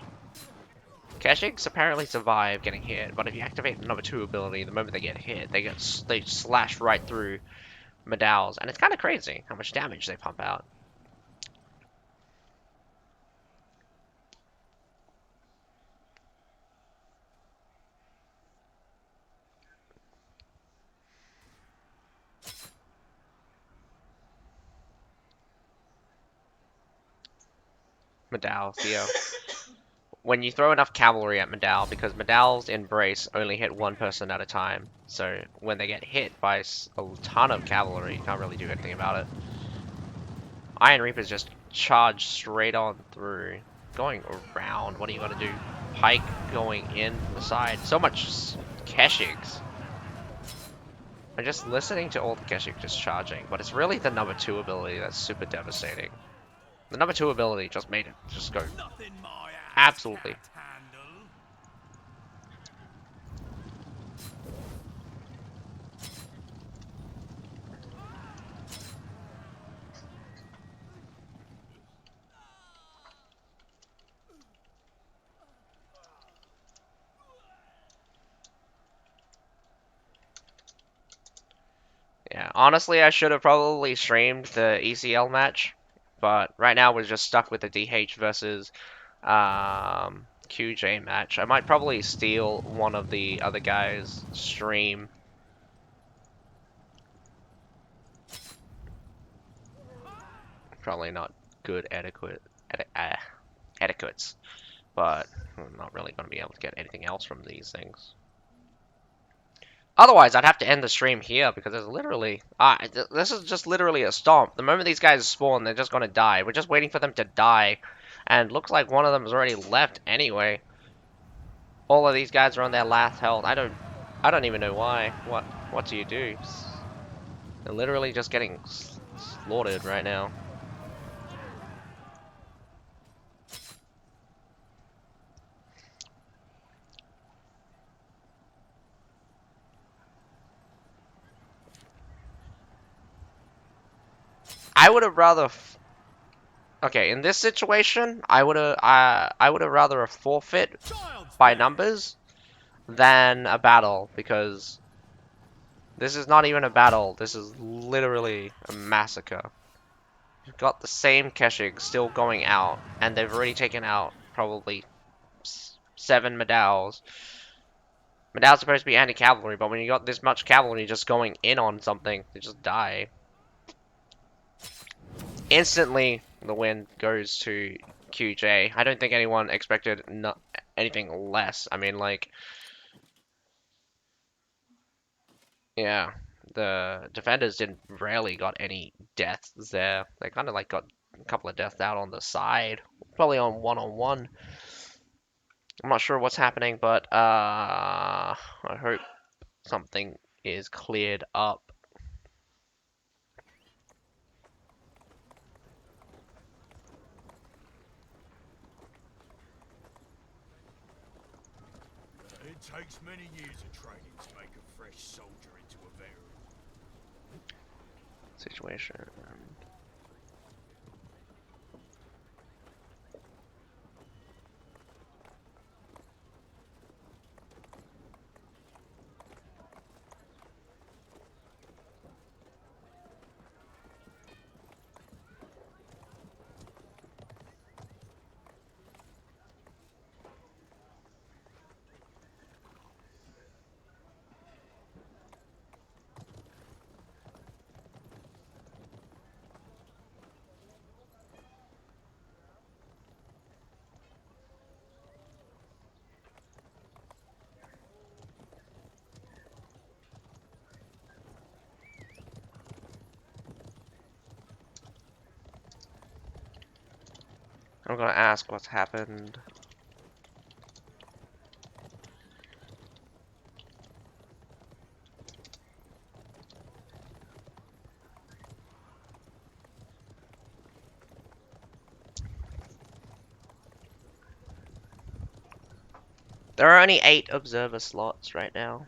Keshiks apparently survive getting hit, but if you activate the number 2 ability, the moment they get hit, they slash right through Medals, and it's kind of crazy how much damage they pump out. Medal, Theo. When you throw enough cavalry at Medal, because Medal's Embrace only hit one person at a time, so when they get hit by a ton of cavalry, you can't really do anything about it. Iron Reapers just charge straight on through. Going around, what are you gonna do? Pike going in from the side. So much Keshiks. I'm just listening to all the Keshik just charging, but it's really the number 2 ability that's super devastating. The number 2 ability just made it just go Nothing my ass absolutely. can't handle. Yeah, honestly, I should have probably streamed the ECL match, but right now we're just stuck with the DH versus QJ match. I might probably steal one of the other guys' stream. Probably not good etiquettes, but I'm not really going to be able to get anything else from these things. Otherwise, I'd have to end the stream here because there's literally... this is just literally a stomp. The moment these guys spawn, they're just going to die. We're just waiting for them to die. And looks like one of them has already left anyway. All of these guys are on their last health. I don't even know why. What do you do? They're literally just getting slaughtered right now. I would have rather... Okay, in this situation, I would have rather a forfeit Child's by play. numbers than a battle, because this is not even a battle. This is literally a massacre. You've got the same Keshig still going out, and they've already taken out probably 7 Medals. Medal's supposed to be anti-cavalry, but when you got this much cavalry just going in on something, they just die. Instantly, the win goes to QJ. I don't think anyone expected anything less. I mean, like, yeah, the defenders didn't rarely got any deaths there. They kind of like got a couple of deaths out on the side, probably on one-on-one. I'm not sure what's happening, but I hope something is cleared up. It takes many years of training to make a fresh soldier into a veteran. Situation. I'm gonna ask what's happened. There are only 8 observer slots right now.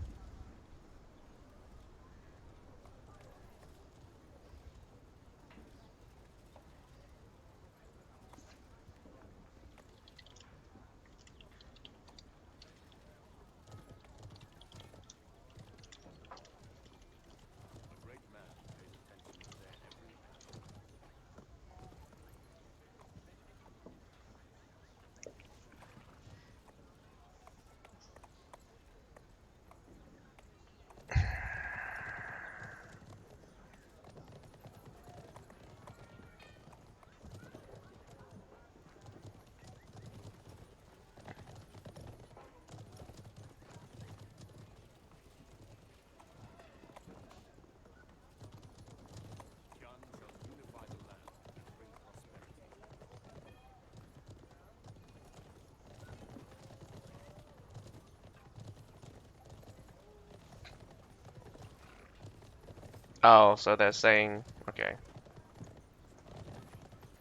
Oh, so they're saying, okay.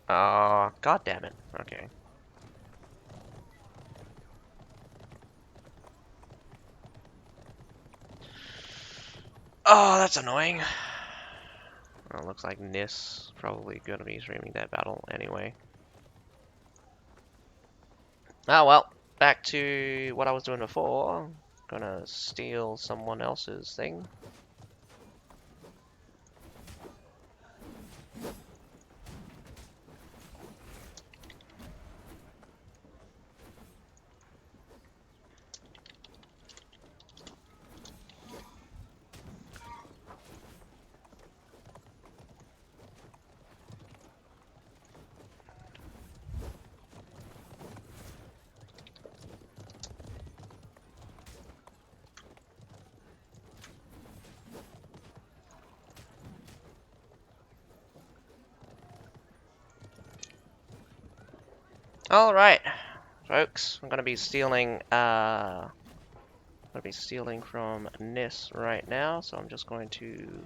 God damn it. Okay. Oh, that's annoying. Well, looks like Nis probably gonna be streaming that battle anyway. Oh well, back to what I was doing before. Gonna steal someone else's thing. Alright, folks, I'm gonna be stealing from Nis right now, so I'm just going to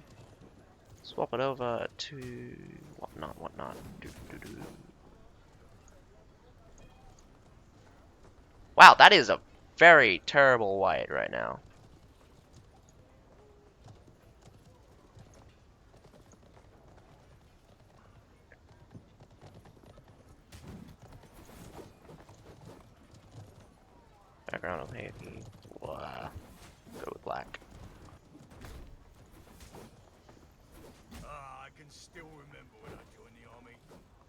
swap it over to whatnot. Doo. Wow, that is a very terrible white right now. Background opaque. Blah. Go with black. I can still remember when I joined the army.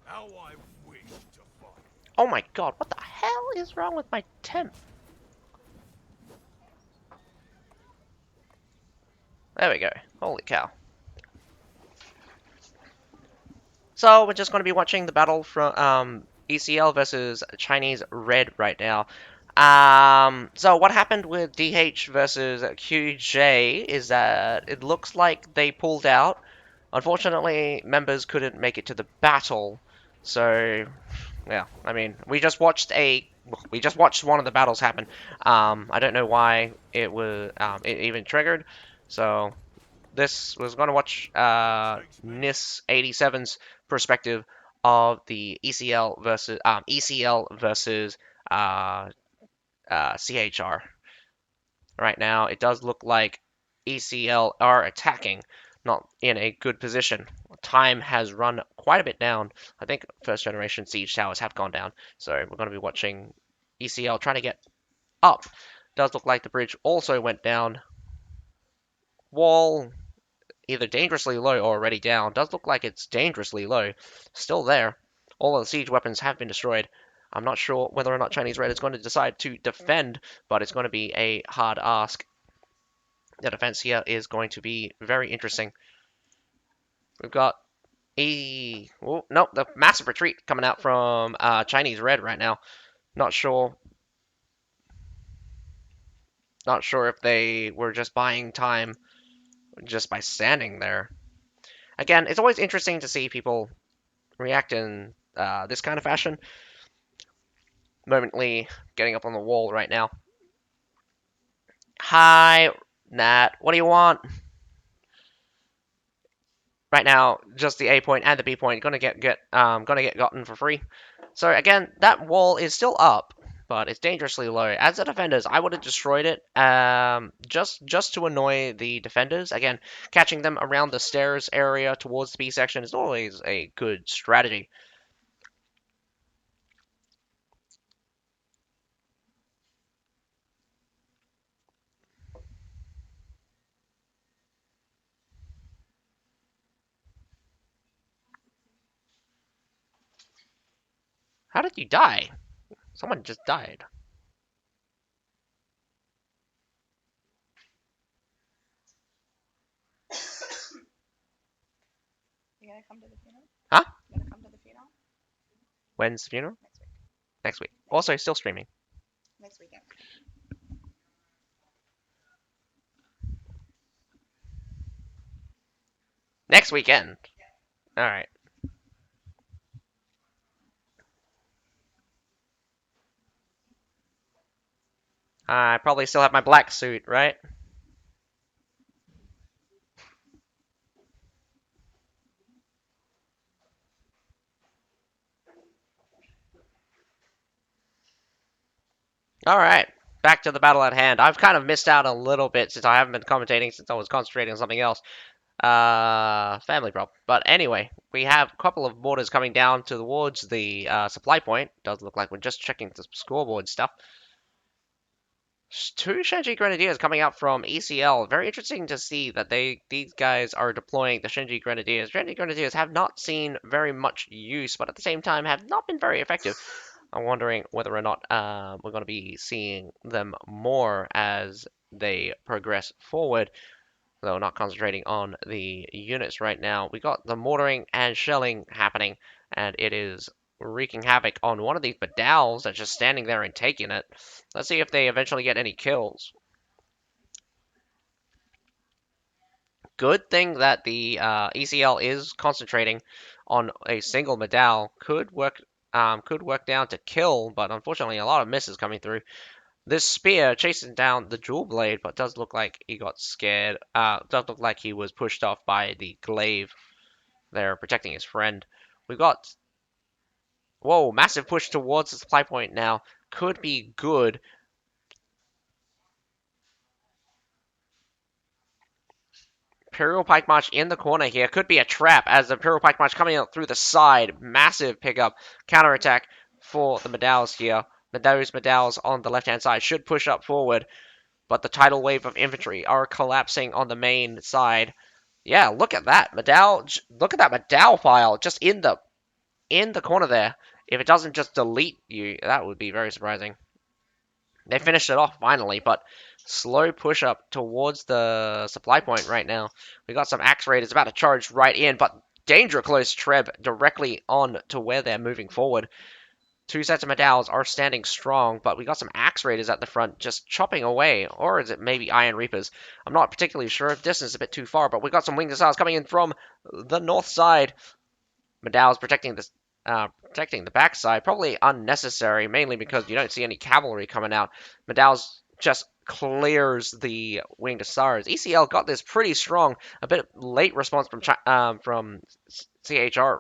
How I wished to fight. Oh my god, what the hell is wrong with my temp? There we go. Holy cow. So we're just going to be watching the battle from ECL versus Chinese Red right now. So what happened with DH versus QJ is that it looks like they pulled out. Unfortunately, members couldn't make it to the battle. So, yeah, I mean, we just watched one of the battles happen. I don't know why it even triggered. So this was going to watch NIS 87's perspective of the ECL versus uh, CHR. Right now, it does look like ECL are attacking, not in a good position. Time has run quite a bit down. I think first generation siege towers have gone down, so we're going to be watching ECL trying to get up. Does look like the bridge also went down. Wall either dangerously low or already down. Does look like it's dangerously low. Still there. All of the siege weapons have been destroyed. I'm not sure whether or not Chinese Red is going to decide to defend, but it's going to be a hard ask. The defense here is going to be very interesting. We've got the massive retreat coming out from Chinese Red right now. Not sure. Not sure if they were just buying time just by standing there. Again, it's always interesting to see people react in this kind of fashion. Momently getting up on the wall right now. Hi, Nat. What do you want? Right now, just the A point and the B point gonna get gotten for free. So again, that wall is still up, but it's dangerously low. As the defenders, I would have destroyed it, just to annoy the defenders. Again, catching them around the stairs area towards the B section is always a good strategy. How did you die? Someone just died. You gonna come to the funeral? Huh? You gonna come to the funeral? When's the funeral? Next week. Next week. Also, still streaming. Next weekend. Next weekend. All right. I probably still have my black suit, right? Alright, back to the battle at hand. I've kind of missed out a little bit since I haven't been commentating since I was concentrating on something else. Family problem. But anyway, we have a couple of mortars coming down towards the supply point. Does look like we're just checking the scoreboard stuff. Two Shenji Grenadiers coming out from ECL. Very interesting to see that these guys are deploying the Shenji Grenadiers. Shenji Grenadiers have not seen very much use, but at the same time have not been very effective. I'm wondering whether or not we're going to be seeing them more as they progress forward. Though not concentrating on the units right now. We got the mortaring and shelling happening, and it is wreaking havoc on one of these Badals that's just standing there and taking it. Let's see if they eventually get any kills. Good thing that the ECL is concentrating on a single Badal. Could work down to kill, but unfortunately a lot of misses coming through. This spear chasing down the jewel blade, but does look like he got scared. Does look like he was pushed off by the glaive there, protecting his friend. We've got, whoa, massive push towards the supply point now. Could be good. Imperial Pike March in the corner here. Could be a trap as the Imperial Pike March coming out through the side. Massive pickup. Counterattack for the Medals here. Those Medals on the left-hand side should push up forward. But the tidal wave of infantry are collapsing on the main side. Yeah, look at that. Look at that Medal file just in the corner there. If it doesn't just delete you, that would be very surprising. They finished it off finally, but slow push up towards the supply point right now. We got some Axe Raiders about to charge right in, but danger close Treb directly on to where they're moving forward. Two sets of Medals are standing strong, but we got some Axe Raiders at the front just chopping away. Or is it maybe Iron Reapers? I'm not particularly sure. Distance is a bit too far, but we got some Winged Hussars coming in from the north side. Medal's protecting the backside. Probably unnecessary, mainly because you don't see any cavalry coming out. Medal's just clears the Winged Hussars. ECL got this pretty strong. A bit late response from CNR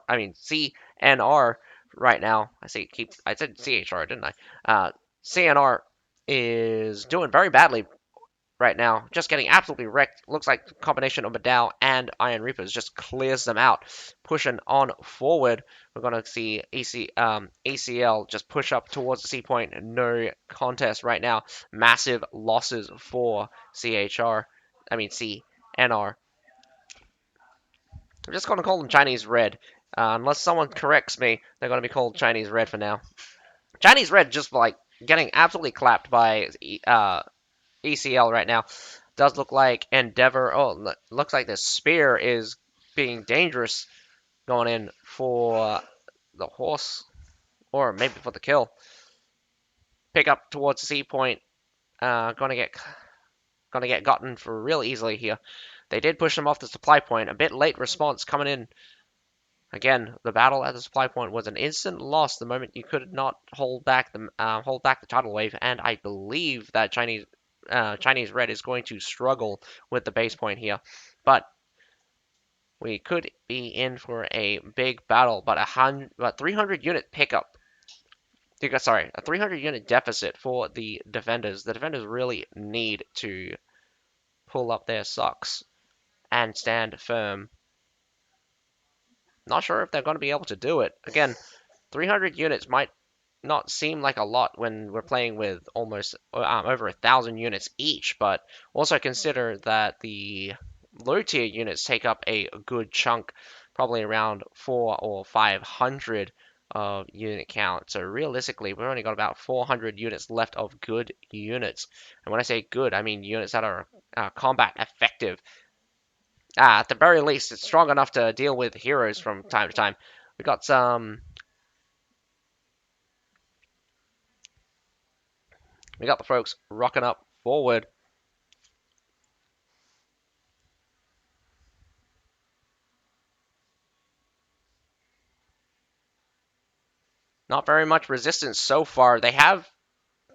right now. I said CHR, didn't I? CNR is doing very badly right now, just getting absolutely wrecked. Looks like a combination of Medal and Iron Reapers just clears them out. Pushing on forward, we're going to see ACL just push up towards the C point. No contest right now. Massive losses for CNR. I'm just going to call them Chinese Red. Unless someone corrects me, they're going to be called Chinese Red for now. Chinese Red just like getting absolutely clapped by ECL right now. Does look like Endeavor. Oh, looks like the spear is being dangerous, going in for the horse, or maybe for the kill. Pick up towards the C point. Gonna get gotten for real easily here. They did push them off the supply point. A bit late response coming in. Again, the battle at the supply point was an instant loss the moment you could not hold back the tidal wave, and I believe that Chinese Red is going to struggle with the base point here. But we could be in for a big battle, but 300 unit pickup. Sorry, a 300 unit deficit for the defenders. The defenders really need to pull up their socks and stand firm. Not sure if they're going to be able to do it. Again, 300 units might not seem like a lot when we're playing with almost over 1,000 units each, but also consider that the low tier units take up a good chunk, probably around 400 or 500 of unit count. So realistically, we've only got about 400 units left of good units. And when I say good, I mean units that are combat effective. At the very least, it's strong enough to deal with heroes from time to time. We got some. We got the folks rocking up forward. Not very much resistance so far. They have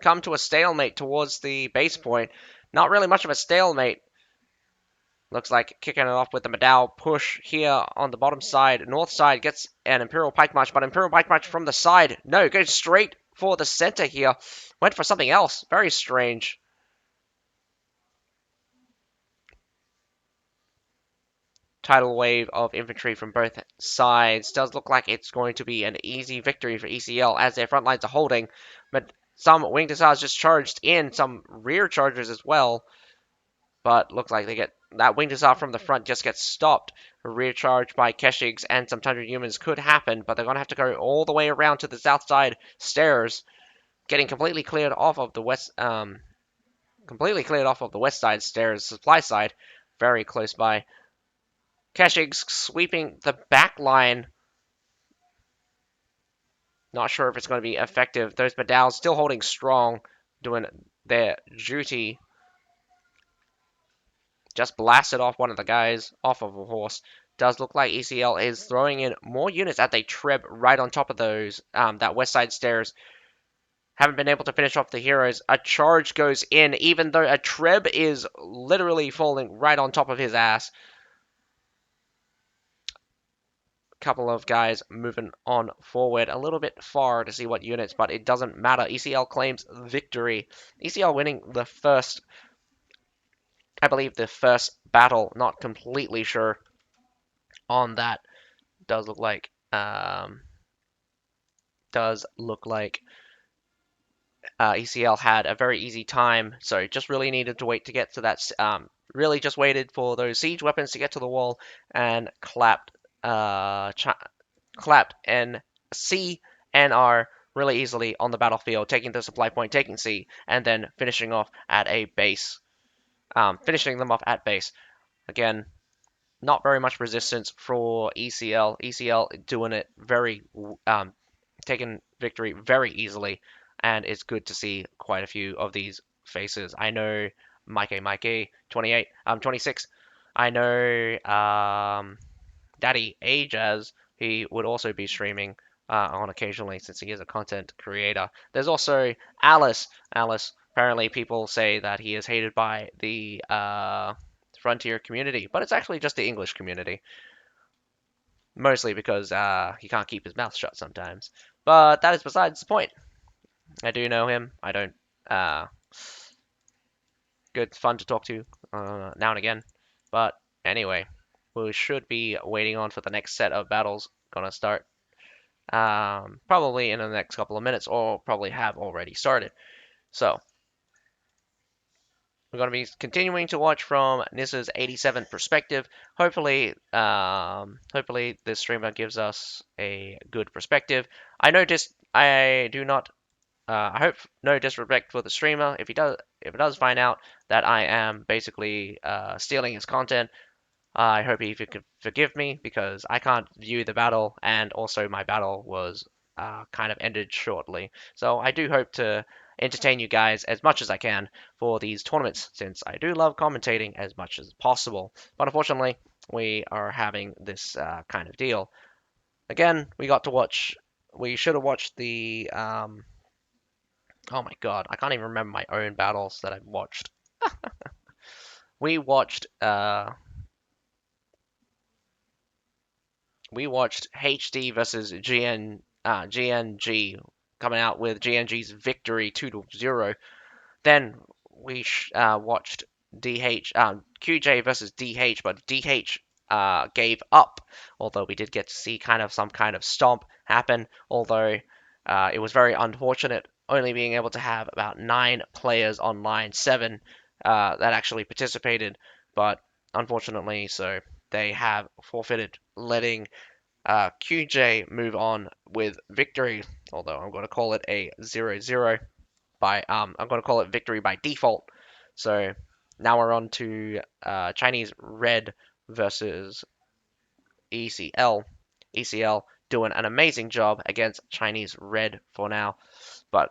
come to a stalemate towards the base point. Not really much of a stalemate. Looks like kicking it off with the Medal push here on the bottom side. North side gets an Imperial Pike March, but Imperial Pike March from the side. No, goes straight for the center here. Went for something else. Very strange. Tidal wave of infantry from both sides. Does look like it's going to be an easy victory for ECL as their front lines are holding. But some winged hussars just charged in, some rear chargers as well. But looks like they get that winged hussar from the front just gets stopped. A rear charge by Keshigs and some Tundra humans could happen, but they're going to have to go all the way around to the south side stairs, getting completely cleared off of the west side stairs, supply side, very close by. Keshigs sweeping the back line. Not sure if it's going to be effective. Those Badals still holding strong, doing their duty. Just blasted off one of the guys off of a horse. Does look like ECL is throwing in more units at they trip right on top of those that west side stairs. Haven't been able to finish off the heroes. A charge goes in, even though a Treb is literally falling right on top of his ass. Couple of guys moving on forward a little bit far to see what units, but it doesn't matter. ECL claims victory. ECL winning the first, I believe, the first battle. Not completely sure on that. Does look like, ECL had a very easy time, so just really needed to wait to get to that. Really just waited for those siege weapons to get to the wall and clapped N C and R really easily on the battlefield, taking the supply point, taking C, and then finishing off at a base. Finishing them off at base. Again, not very much resistance for ECL. ECL doing it taking victory very easily, and it's good to see quite a few of these faces. I know Mikey 28, 26. I know Daddy Ajaz, he would also be streaming on occasionally since he is a content creator. There's also Alice. Alice, apparently people say that he is hated by the Frontier community, but it's actually just the English community. Mostly because he can't keep his mouth shut sometimes. But that is besides the point. I do know him. I don't. Good fun to talk to now and again. But anyway, we should be waiting on for the next set of battles. Gonna start probably in the next couple of minutes, or probably have already started. So we're going to be continuing to watch from Nissa's 87 perspective. Hopefully, hopefully this streamer gives us a good perspective. I do not. I hope no disrespect for the streamer. If it does find out that I am basically stealing his content, I hope he could forgive me because I can't view the battle, and also my battle was kind of ended shortly. So I do hope to entertain you guys as much as I can for these tournaments, since I do love commentating as much as possible. But unfortunately, we are having this kind of deal. Again, we got to watch. We should have watched the. Oh my god, I can't even remember my own battles that I've watched. We watched. We watched HD versus GNG coming out with GNG's victory 2-0. Then we watched QJ versus DH, but DH gave up. Although we did get to see some kind of stomp happen. Although it was very unfortunate, only being able to have about 9 players online, 7 that actually participated, but unfortunately, so they have forfeited, letting QJ move on with victory. Although I'm going to call it a 0-0 by I'm going to call it victory by default. So now we're on to Chinese Red versus ECL. ECL doing an amazing job against Chinese Red for now, but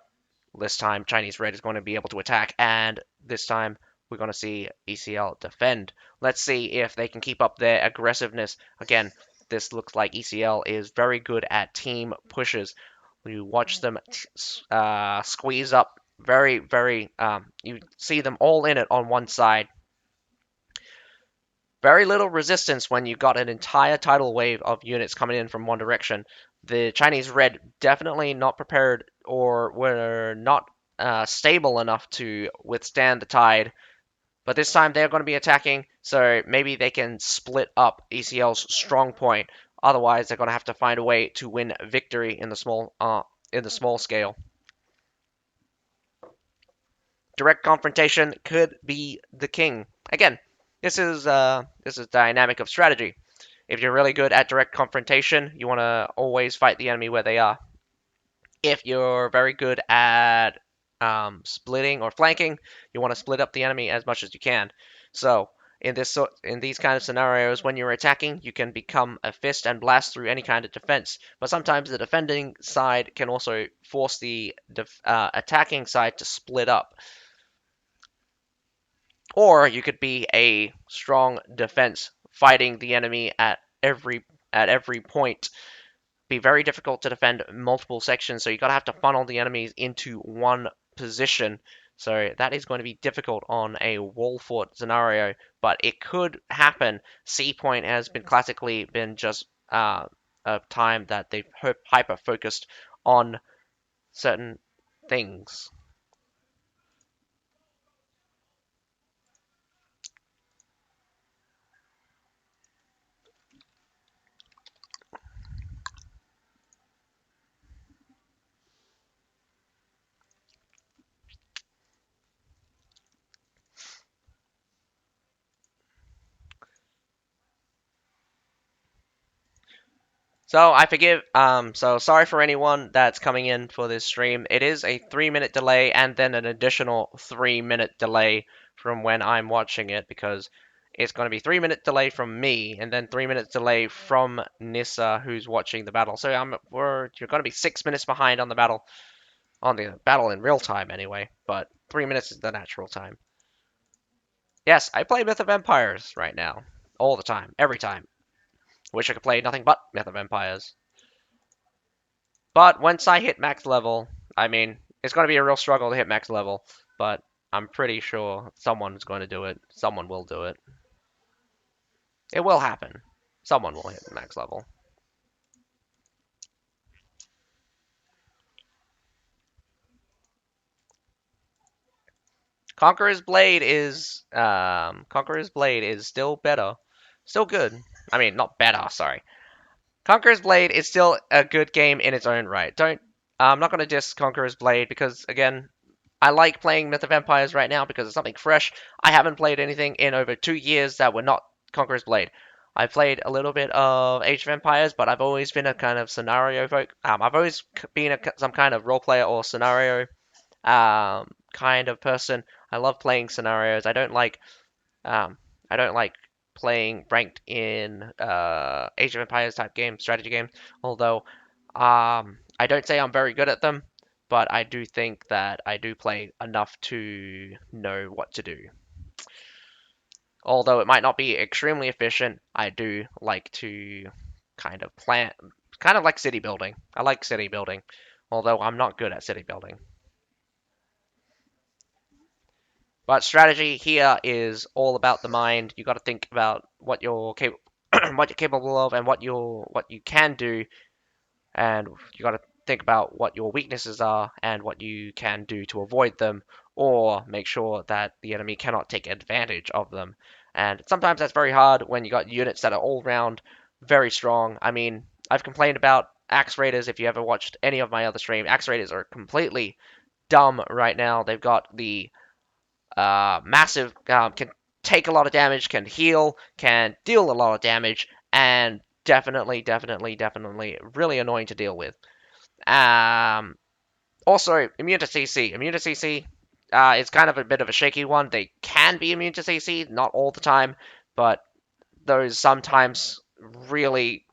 this time Chinese Red is going to be able to attack, and this time we're going to see ECL defend. Let's see if they can keep up their aggressiveness. Again, this looks like ECL is very good at team pushes. You watch them squeeze up very, very, you see them all in it on one side. Very little resistance when you got an entire tidal wave of units coming in from one direction, The Chinese red definitely not prepared or were not stable enough to withstand the tide. But this time they're going to be attacking, so maybe they can split up ECL's strong point. Otherwise, they're going to have to find a way to win victory in the small scale. Direct confrontation could be the king. Again, this is dynamic of strategy. If you're really good at direct confrontation, you want to always fight the enemy where they are. If you're very good at splitting or flanking, you want to split up the enemy as much as you can. So in these kind of scenarios, when you're attacking, you can become a fist and blast through any kind of defense. But sometimes the defending side can also force the attacking side to split up. Or you could be a strong defense, fighting the enemy at every point. Be very difficult to defend multiple sections, so you gotta have to funnel the enemies into one position. So that is going to be difficult on a wall fort scenario, but it could happen. C point has been classically been just a time that they've hyper focused on certain things. So I forgive. So sorry for anyone that's coming in for this stream. It is a 3 minute delay and then an additional 3 minute delay from when I'm watching it because it's going to be 3 minute delay from me and then 3 minutes delay from Nissa who's watching the battle. So you're going to be 6 minutes behind on the battle in real time anyway. But 3 minutes is the natural time. Yes, I play Myth of Empires right now, all the time, every time. Wish I could play nothing but Myth of Empires. But once I hit max level, I mean, it's going to be a real struggle to hit max level, but I'm pretty sure someone's going to do it. Someone will do it. It will happen. Someone will hit max level. Conqueror's Blade is still better. Still good. I mean, not better, sorry. Conqueror's Blade is still a good game in its own right. I'm not going to diss Conqueror's Blade because, again, I like playing Myth of Empires right now because it's something fresh. I haven't played anything in over 2 years that were not Conqueror's Blade. I played a little bit of Age of Empires, but I've always been a kind of scenario folk. I've always been some kind of role player or scenario kind of person. I love playing scenarios. Um, I don't like playing ranked in Age of Empires type games, strategy games. Although I don't say I'm very good at them, but I do think that I do play enough to know what to do. Although it might not be extremely efficient, I do like to kind of plan, kind of like city building. I like city building, although I'm not good at city building. But strategy here is all about the mind. You got to think about what you're what you're capable of and what you can do, and you got to think about what your weaknesses are and what you can do to avoid them, or make sure that the enemy cannot take advantage of them. And sometimes that's very hard when you got units that are all round very strong. I mean, I've complained about Axe Raiders. If you ever watched any of my other stream, Axe Raiders are completely dumb right now. They've got the massive, can take a lot of damage, can heal, can deal a lot of damage, and definitely really annoying to deal with. Also, immune to CC. Immune to CC is kind of a bit of a shaky one. They can be immune to CC, not all the time, but those sometimes really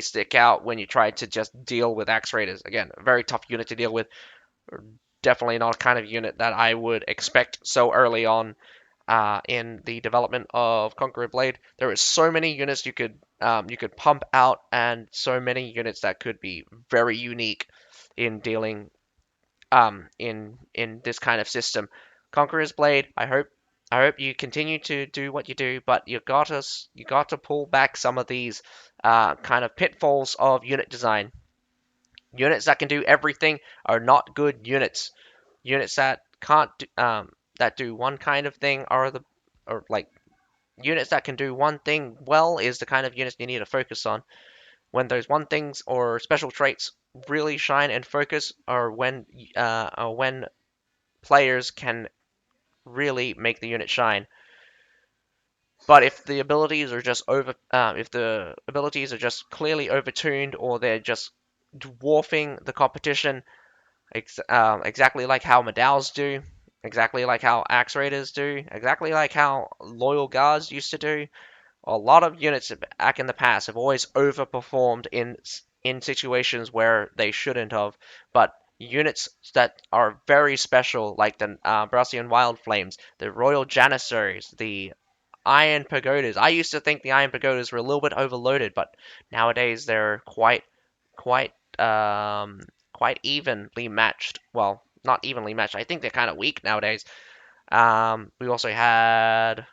stick out when you try to just deal with Axe Raiders. Again, a very tough unit to deal with. Definitely not a kind of unit that I would expect so early on in the development of Conqueror Blade. There is so many units you could pump out, and so many units that could be very unique in dealing in this kind of system. Conqueror's Blade. I hope you continue to do what you do, but you got to pull back some of these kind of pitfalls of unit design. Units that can do everything are not good units. Units that can't do, that do one kind of thing are the or like units that can do one thing well is the kind of units you need to focus on. When those one things or special traits really shine and focus are when players can really make the unit shine. But if the abilities are just if the abilities are just clearly overtuned or they're just dwarfing the competition, exactly like how Medaus do, exactly like how Axe Raiders do, exactly like how Loyal Guards used to do, a lot of units back in the past have always overperformed in situations where they shouldn't have. But units that are very special, like the Brassian Wild Flames, the Royal Janissaries, the Iron Pagodas. I used to think the Iron Pagodas were a little bit overloaded, but nowadays they're quite, quite evenly matched. Well, not evenly matched. I think they're kind of weak nowadays. We also had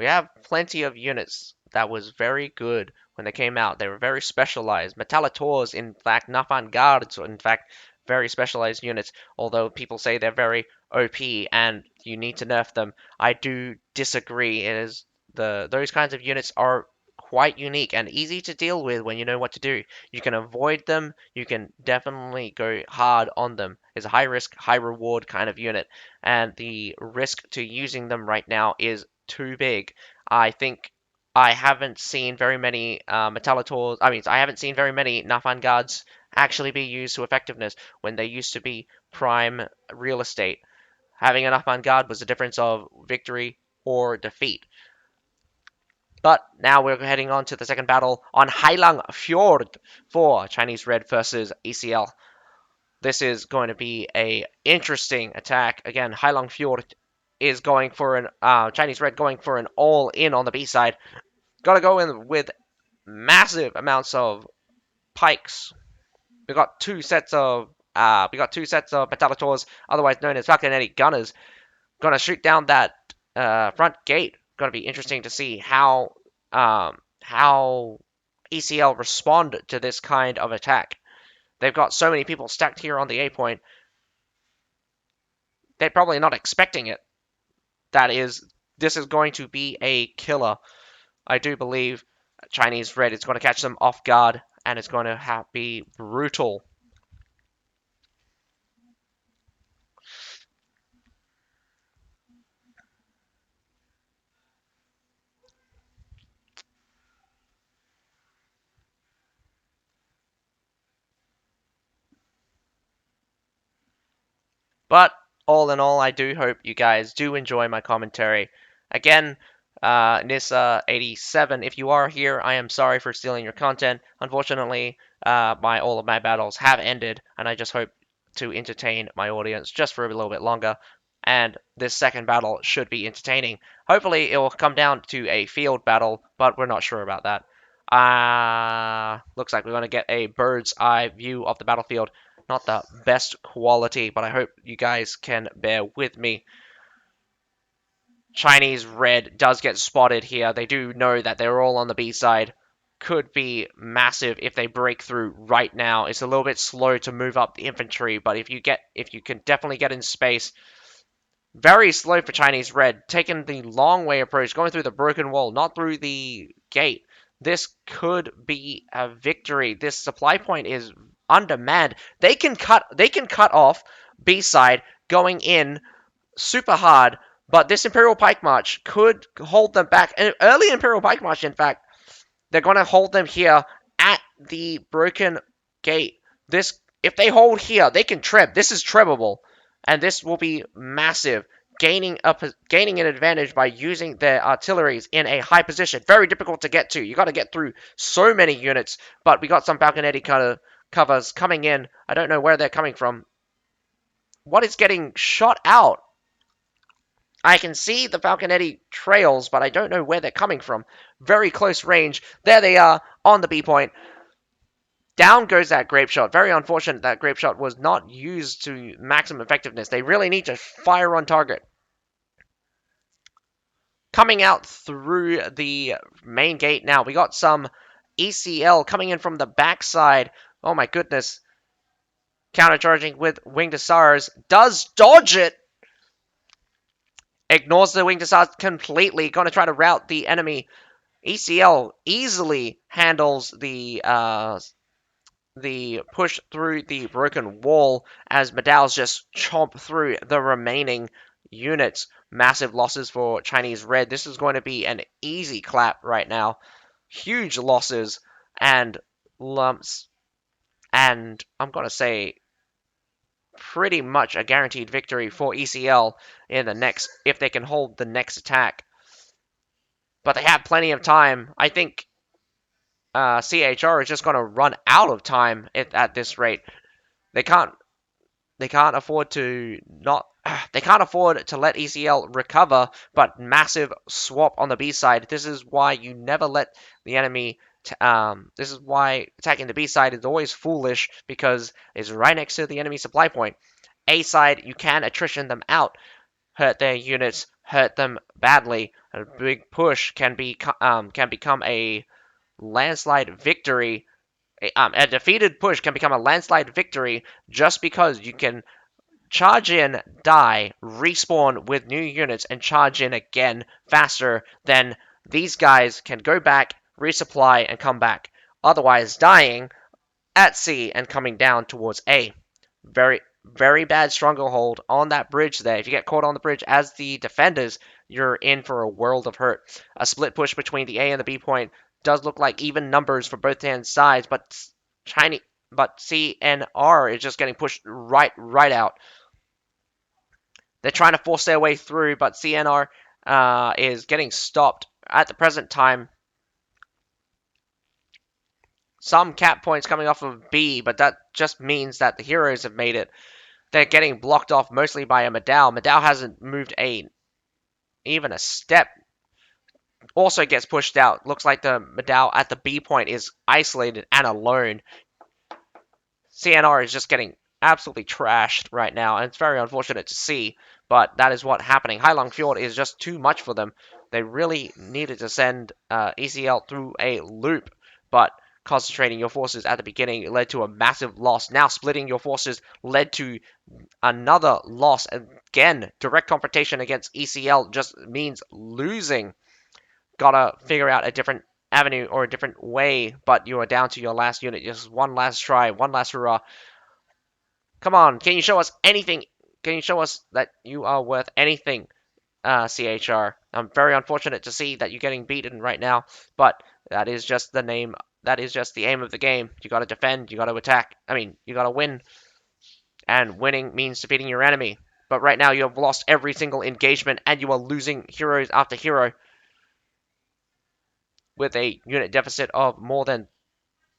We have plenty of units that was very good when they came out. They were very specialized. Metallators, in fact, Nafan Guards, in fact, very specialized units. Although people say they're very OP and you need to nerf them, I do disagree. It is those kinds of units are quite unique and easy to deal with when you know what to do. You can avoid them. You can definitely go hard on them. It's a high risk, high reward kind of unit, and the risk to using them right now is too big. I think I haven't seen very many Metallators. I haven't seen very many Nafan guards actually be used to effectiveness when they used to be prime real estate. Having a Nafan guard was the difference of victory or defeat. But now we're heading on to the second battle on Hailang Fjord for Chinese Red versus ECL. This is going to be a interesting attack. Again, Hailang Fjord is going for an Chinese Red going for an all in on the B side. Got to go in with massive amounts of pikes. We got two sets of Metallators, otherwise known as Falconetti Gunners. Gonna shoot down that front gate. Gonna be interesting to see how ECL respond to this kind of attack. They've got so many people stacked here on the A point. They're probably not expecting it. This is going to be a killer. I do believe Chinese Red is going to catch them off guard, and it's going to be brutal. But all in all, I do hope you guys do enjoy my commentary. Again, Nissa87, if you are here, I am sorry for stealing your content. Unfortunately, all of my battles have ended, and I just hope to entertain my audience just for a little bit longer. And this second battle should be entertaining. Hopefully, it will come down to a field battle, but we're not sure about that. Looks like we're going to get a bird's eye view of the battlefield. Not the best quality, but I hope you guys can bear with me. Chinese Red does get spotted here. They do know that they're all on the B side. Could be massive if they break through right now. It's a little bit slow to move up the infantry, but if you can definitely get in space. Very slow for Chinese Red, taking the long way approach, going through the broken wall, not through the gate. This could be a victory. This supply point is undermanned. They can cut off B side going in super hard, but this Imperial Pike March could hold them back. An early Imperial Pike March, in fact, they're going to hold them here at the broken gate. If they hold here, they can treb. This is trebable, and this will be massive. Gaining an advantage by using their artilleries in a high position. Very difficult to get to. You got to get through so many units, but we got some Falconetti covers coming in. I don't know where they're coming from. What is getting shot out? I can see the Falconetti trails, but I don't know where they're coming from. Very close range. There they are on the B point. Down goes that grape shot. Very unfortunate that grape shot was not used to maximum effectiveness. They really need to fire on target. Coming out through the main gate now, we got some ECL coming in from the backside. Oh my goodness. Countercharging with Winged Hussars. Does dodge it. Ignores the Winged Hussars completely. Going to try to rout the enemy. ECL easily handles the push through the broken wall as Madow's just chomp through the remaining units. Massive losses for Chinese Red. This is going to be an easy clap right now. Huge losses and lumps. And I'm going to say pretty much a guaranteed victory for ECL in the next, if they can hold the next attack. But they have plenty of time. I think CHR is just going to run out of time at this rate. They can't afford to not. They can't afford to let ECL recover, but massive swap on the B side. This is why you never let the enemy. This is why attacking the B side is always foolish because it's right next to the enemy supply point. A side, you can attrition them out, hurt their units, hurt them badly. A big push can become a landslide victory. A defeated push can become a landslide victory just because you can charge in, die, respawn with new units, and charge in again faster than these guys can go back, resupply, and come back. Otherwise, dying at C and coming down towards A. Very, very bad stronghold on that bridge there. If you get caught on the bridge as the defenders, you're in for a world of hurt. A split push between the A and the B point does look like even numbers for both hand sides, but CNR is just getting pushed right out. They're trying to force their way through, but CNR is getting stopped at the present time. Some cap points coming off of B, but that just means that the heroes have made it. They're getting blocked off mostly by a Madao. Madao hasn't moved even a step. Also gets pushed out. Looks like the Madao at the B point is isolated and alone. CNR is just getting absolutely trashed right now, and it's very unfortunate to see, but that is what's happening. Heilong Fjord is just too much for them. They really needed to send ECL through a loop, but concentrating your forces at the beginning led to a massive loss. Now splitting your forces led to another loss. Again, direct confrontation against ECL just means losing. Gotta figure out a different avenue or a different way, but you are down to your last unit. Just one last try, one last hurrah. Come on, can you show us anything? Can you show us that you are worth anything, CHR? I'm very unfortunate to see that you're getting beaten right now, but that is just the name. That is just the aim of the game. You gotta defend, you gotta attack. I mean, you gotta win. And winning means defeating your enemy. But right now you have lost every single engagement and you are losing heroes after hero. With a unit deficit of more than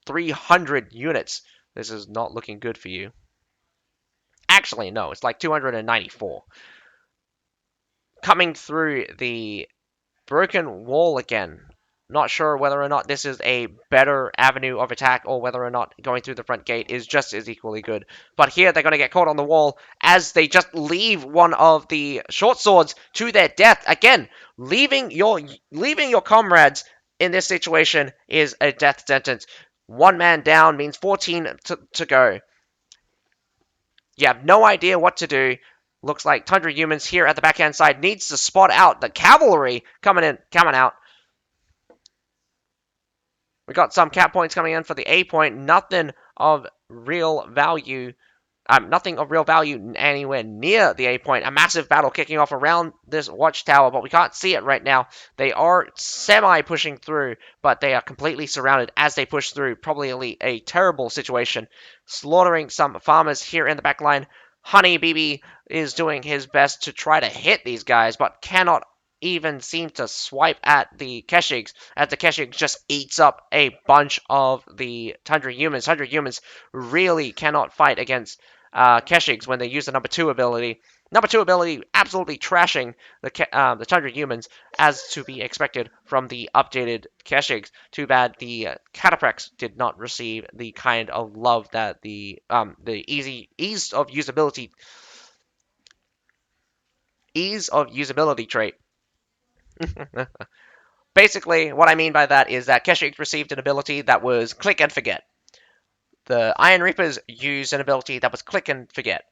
300 units. This is not looking good for you. Actually, no, it's like 294. Coming through the broken wall again. Not sure whether or not this is a better avenue of attack or whether or not going through the front gate is just as equally good. But here they're going to get caught on the wall as they just leave one of the short swords to their death. Again, leaving your comrades in this situation is a death sentence. One man down means 14 to go. You have no idea what to do. Looks like Tundra Humans here at the backhand side needs to spot out the cavalry coming out. We got some cap points coming in for the A point. Nothing of real value. Nothing of real value anywhere near the A point. A massive battle kicking off around this watchtower, but we can't see it right now. They are semi-pushing through, but they are completely surrounded as they push through. Probably a terrible situation. Slaughtering some farmers here in the back line. Honey BB is doing his best to try to hit these guys, but cannot even seem to swipe at the Keshigs, as the Keshig just eats up a bunch of the Tundra Humans. Tundra Humans really cannot fight against Keshigs when they use the number 2 ability. Number 2 ability absolutely trashing the Tundra Humans, as to be expected from the updated Keshigs. Too bad the Cataprex did not receive the kind of love that the ease of usability trait basically, what I mean by that is that Keshic received an ability that was click and forget. The Iron Reapers used an ability that was click and forget.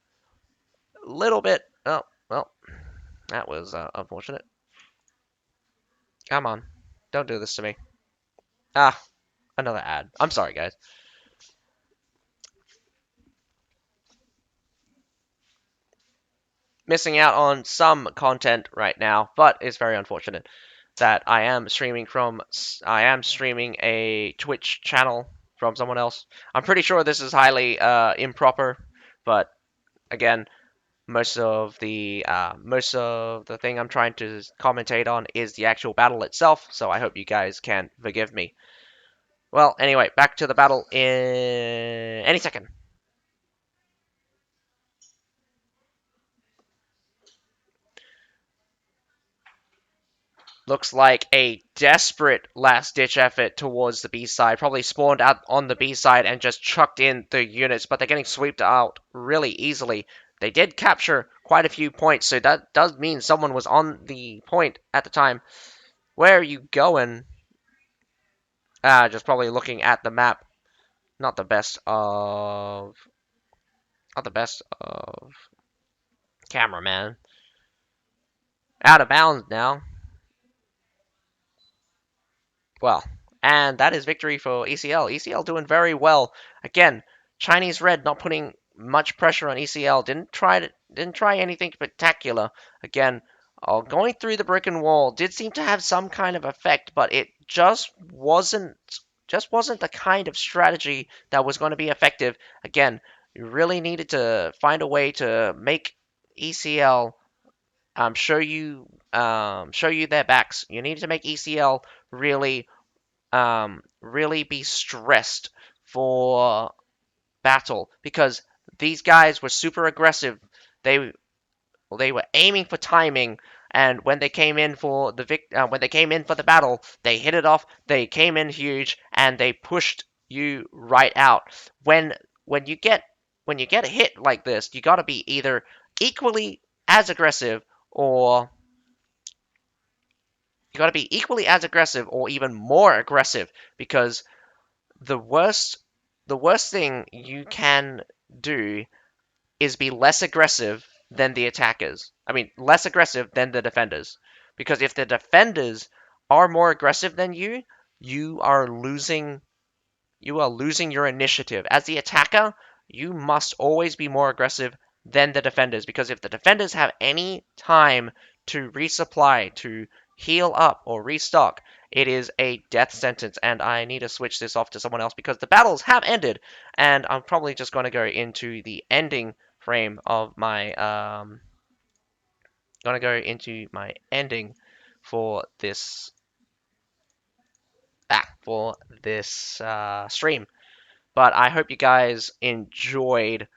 A little bit. Oh, well, that was unfortunate. Come on. Don't do this to me. Ah, another ad. I'm sorry, guys. Missing out on some content right now, but it's very unfortunate that I am streaming a Twitch channel from someone else. I'm pretty sure this is highly improper, but again, most of the thing I'm trying to commentate on is the actual battle itself, so I hope you guys can forgive me. Well, anyway, back to the battle in any second. Looks like a desperate last-ditch effort towards the B side. Probably spawned out on the B side and just chucked in the units, but they're getting swept out really easily. They did capture quite a few points, so that does mean someone was on the point at the time. Where are you going? Just probably looking at the map. Not the best of... Not the best of... Cameraman. Out of bounds now. Well, and that is victory for ECL. ECL doing very well. Again, Chinese Red not putting much pressure on ECL. Didn't try anything spectacular. Again, going through the brick and wall did seem to have some kind of effect, but it just wasn't the kind of strategy that was going to be effective. Again, you really needed to find a way to make ECL show you their backs. You needed to make ECL really be stressed for battle because these guys were super aggressive. They they were aiming for timing, and when they came in for the battle, they hit it off. They came in huge, and they pushed you right out. When you get hit like this, you got to be either equally as aggressive or even more aggressive because the worst thing you can do is be less aggressive than the attackers. I mean, less aggressive than the defenders. Because if the defenders are more aggressive than you, you are losing your initiative. As the attacker, you must always be more aggressive than the defenders because if the defenders have any time to resupply, to heal up or restock, it is a death sentence and I need to switch this off to someone else because the battles have ended and I'm probably just going to go into the ending frame of my for this stream. But I hope you guys enjoyed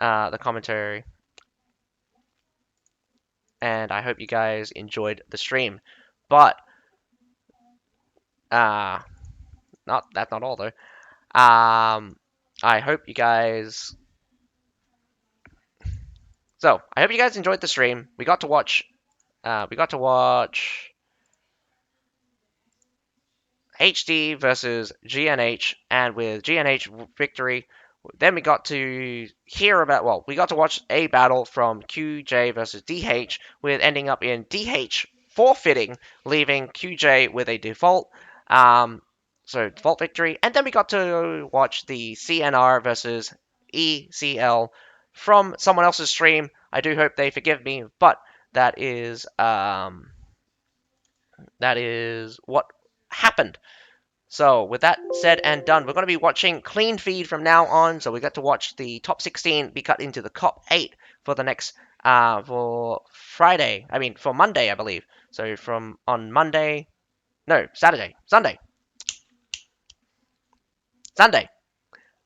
the commentary, and I hope you guys enjoyed the stream. But that's not all though. I hope you guys. So I hope you guys enjoyed the stream. We got to watch. HD versus GNH, and with GNH victory, then we got to watch a battle from QJ versus DH, with ending up in DH forfeiting, leaving QJ with a default victory, and then we got to watch the CNR versus ECL from someone else's stream. I do hope they forgive me, but that is what happened. So with that said and done, we're going to be watching clean feed from now on. So we got to watch the top 16 be cut into the top 8 for the next for Friday. I mean for Monday, I believe. So from on Monday, no Saturday, Sunday.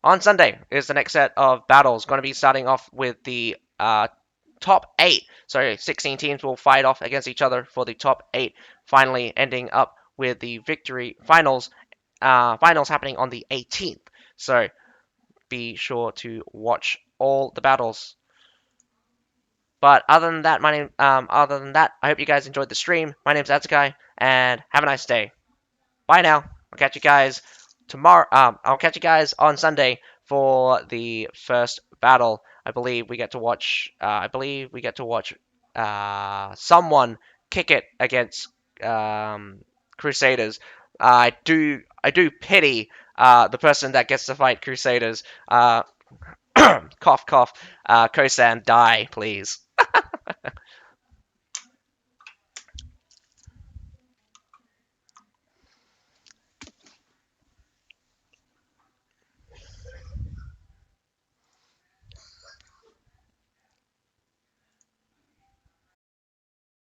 On Sunday is the next set of battles. Going to be starting off with the top 8. So 16 teams will fight off against each other for the top 8. Finally ending up with the victory finals happening on the 18th. So be sure to watch all the battles. But other than that, I hope you guys enjoyed the stream. My name's Azakai, and have a nice day. Bye now. I'll catch you guys tomorrow. I'll catch you guys on Sunday for the first battle. I believe we get to watch. Someone kick it against Crusaders. I do pity the person that gets to fight Crusaders. Cough cough. Kosan, die, please.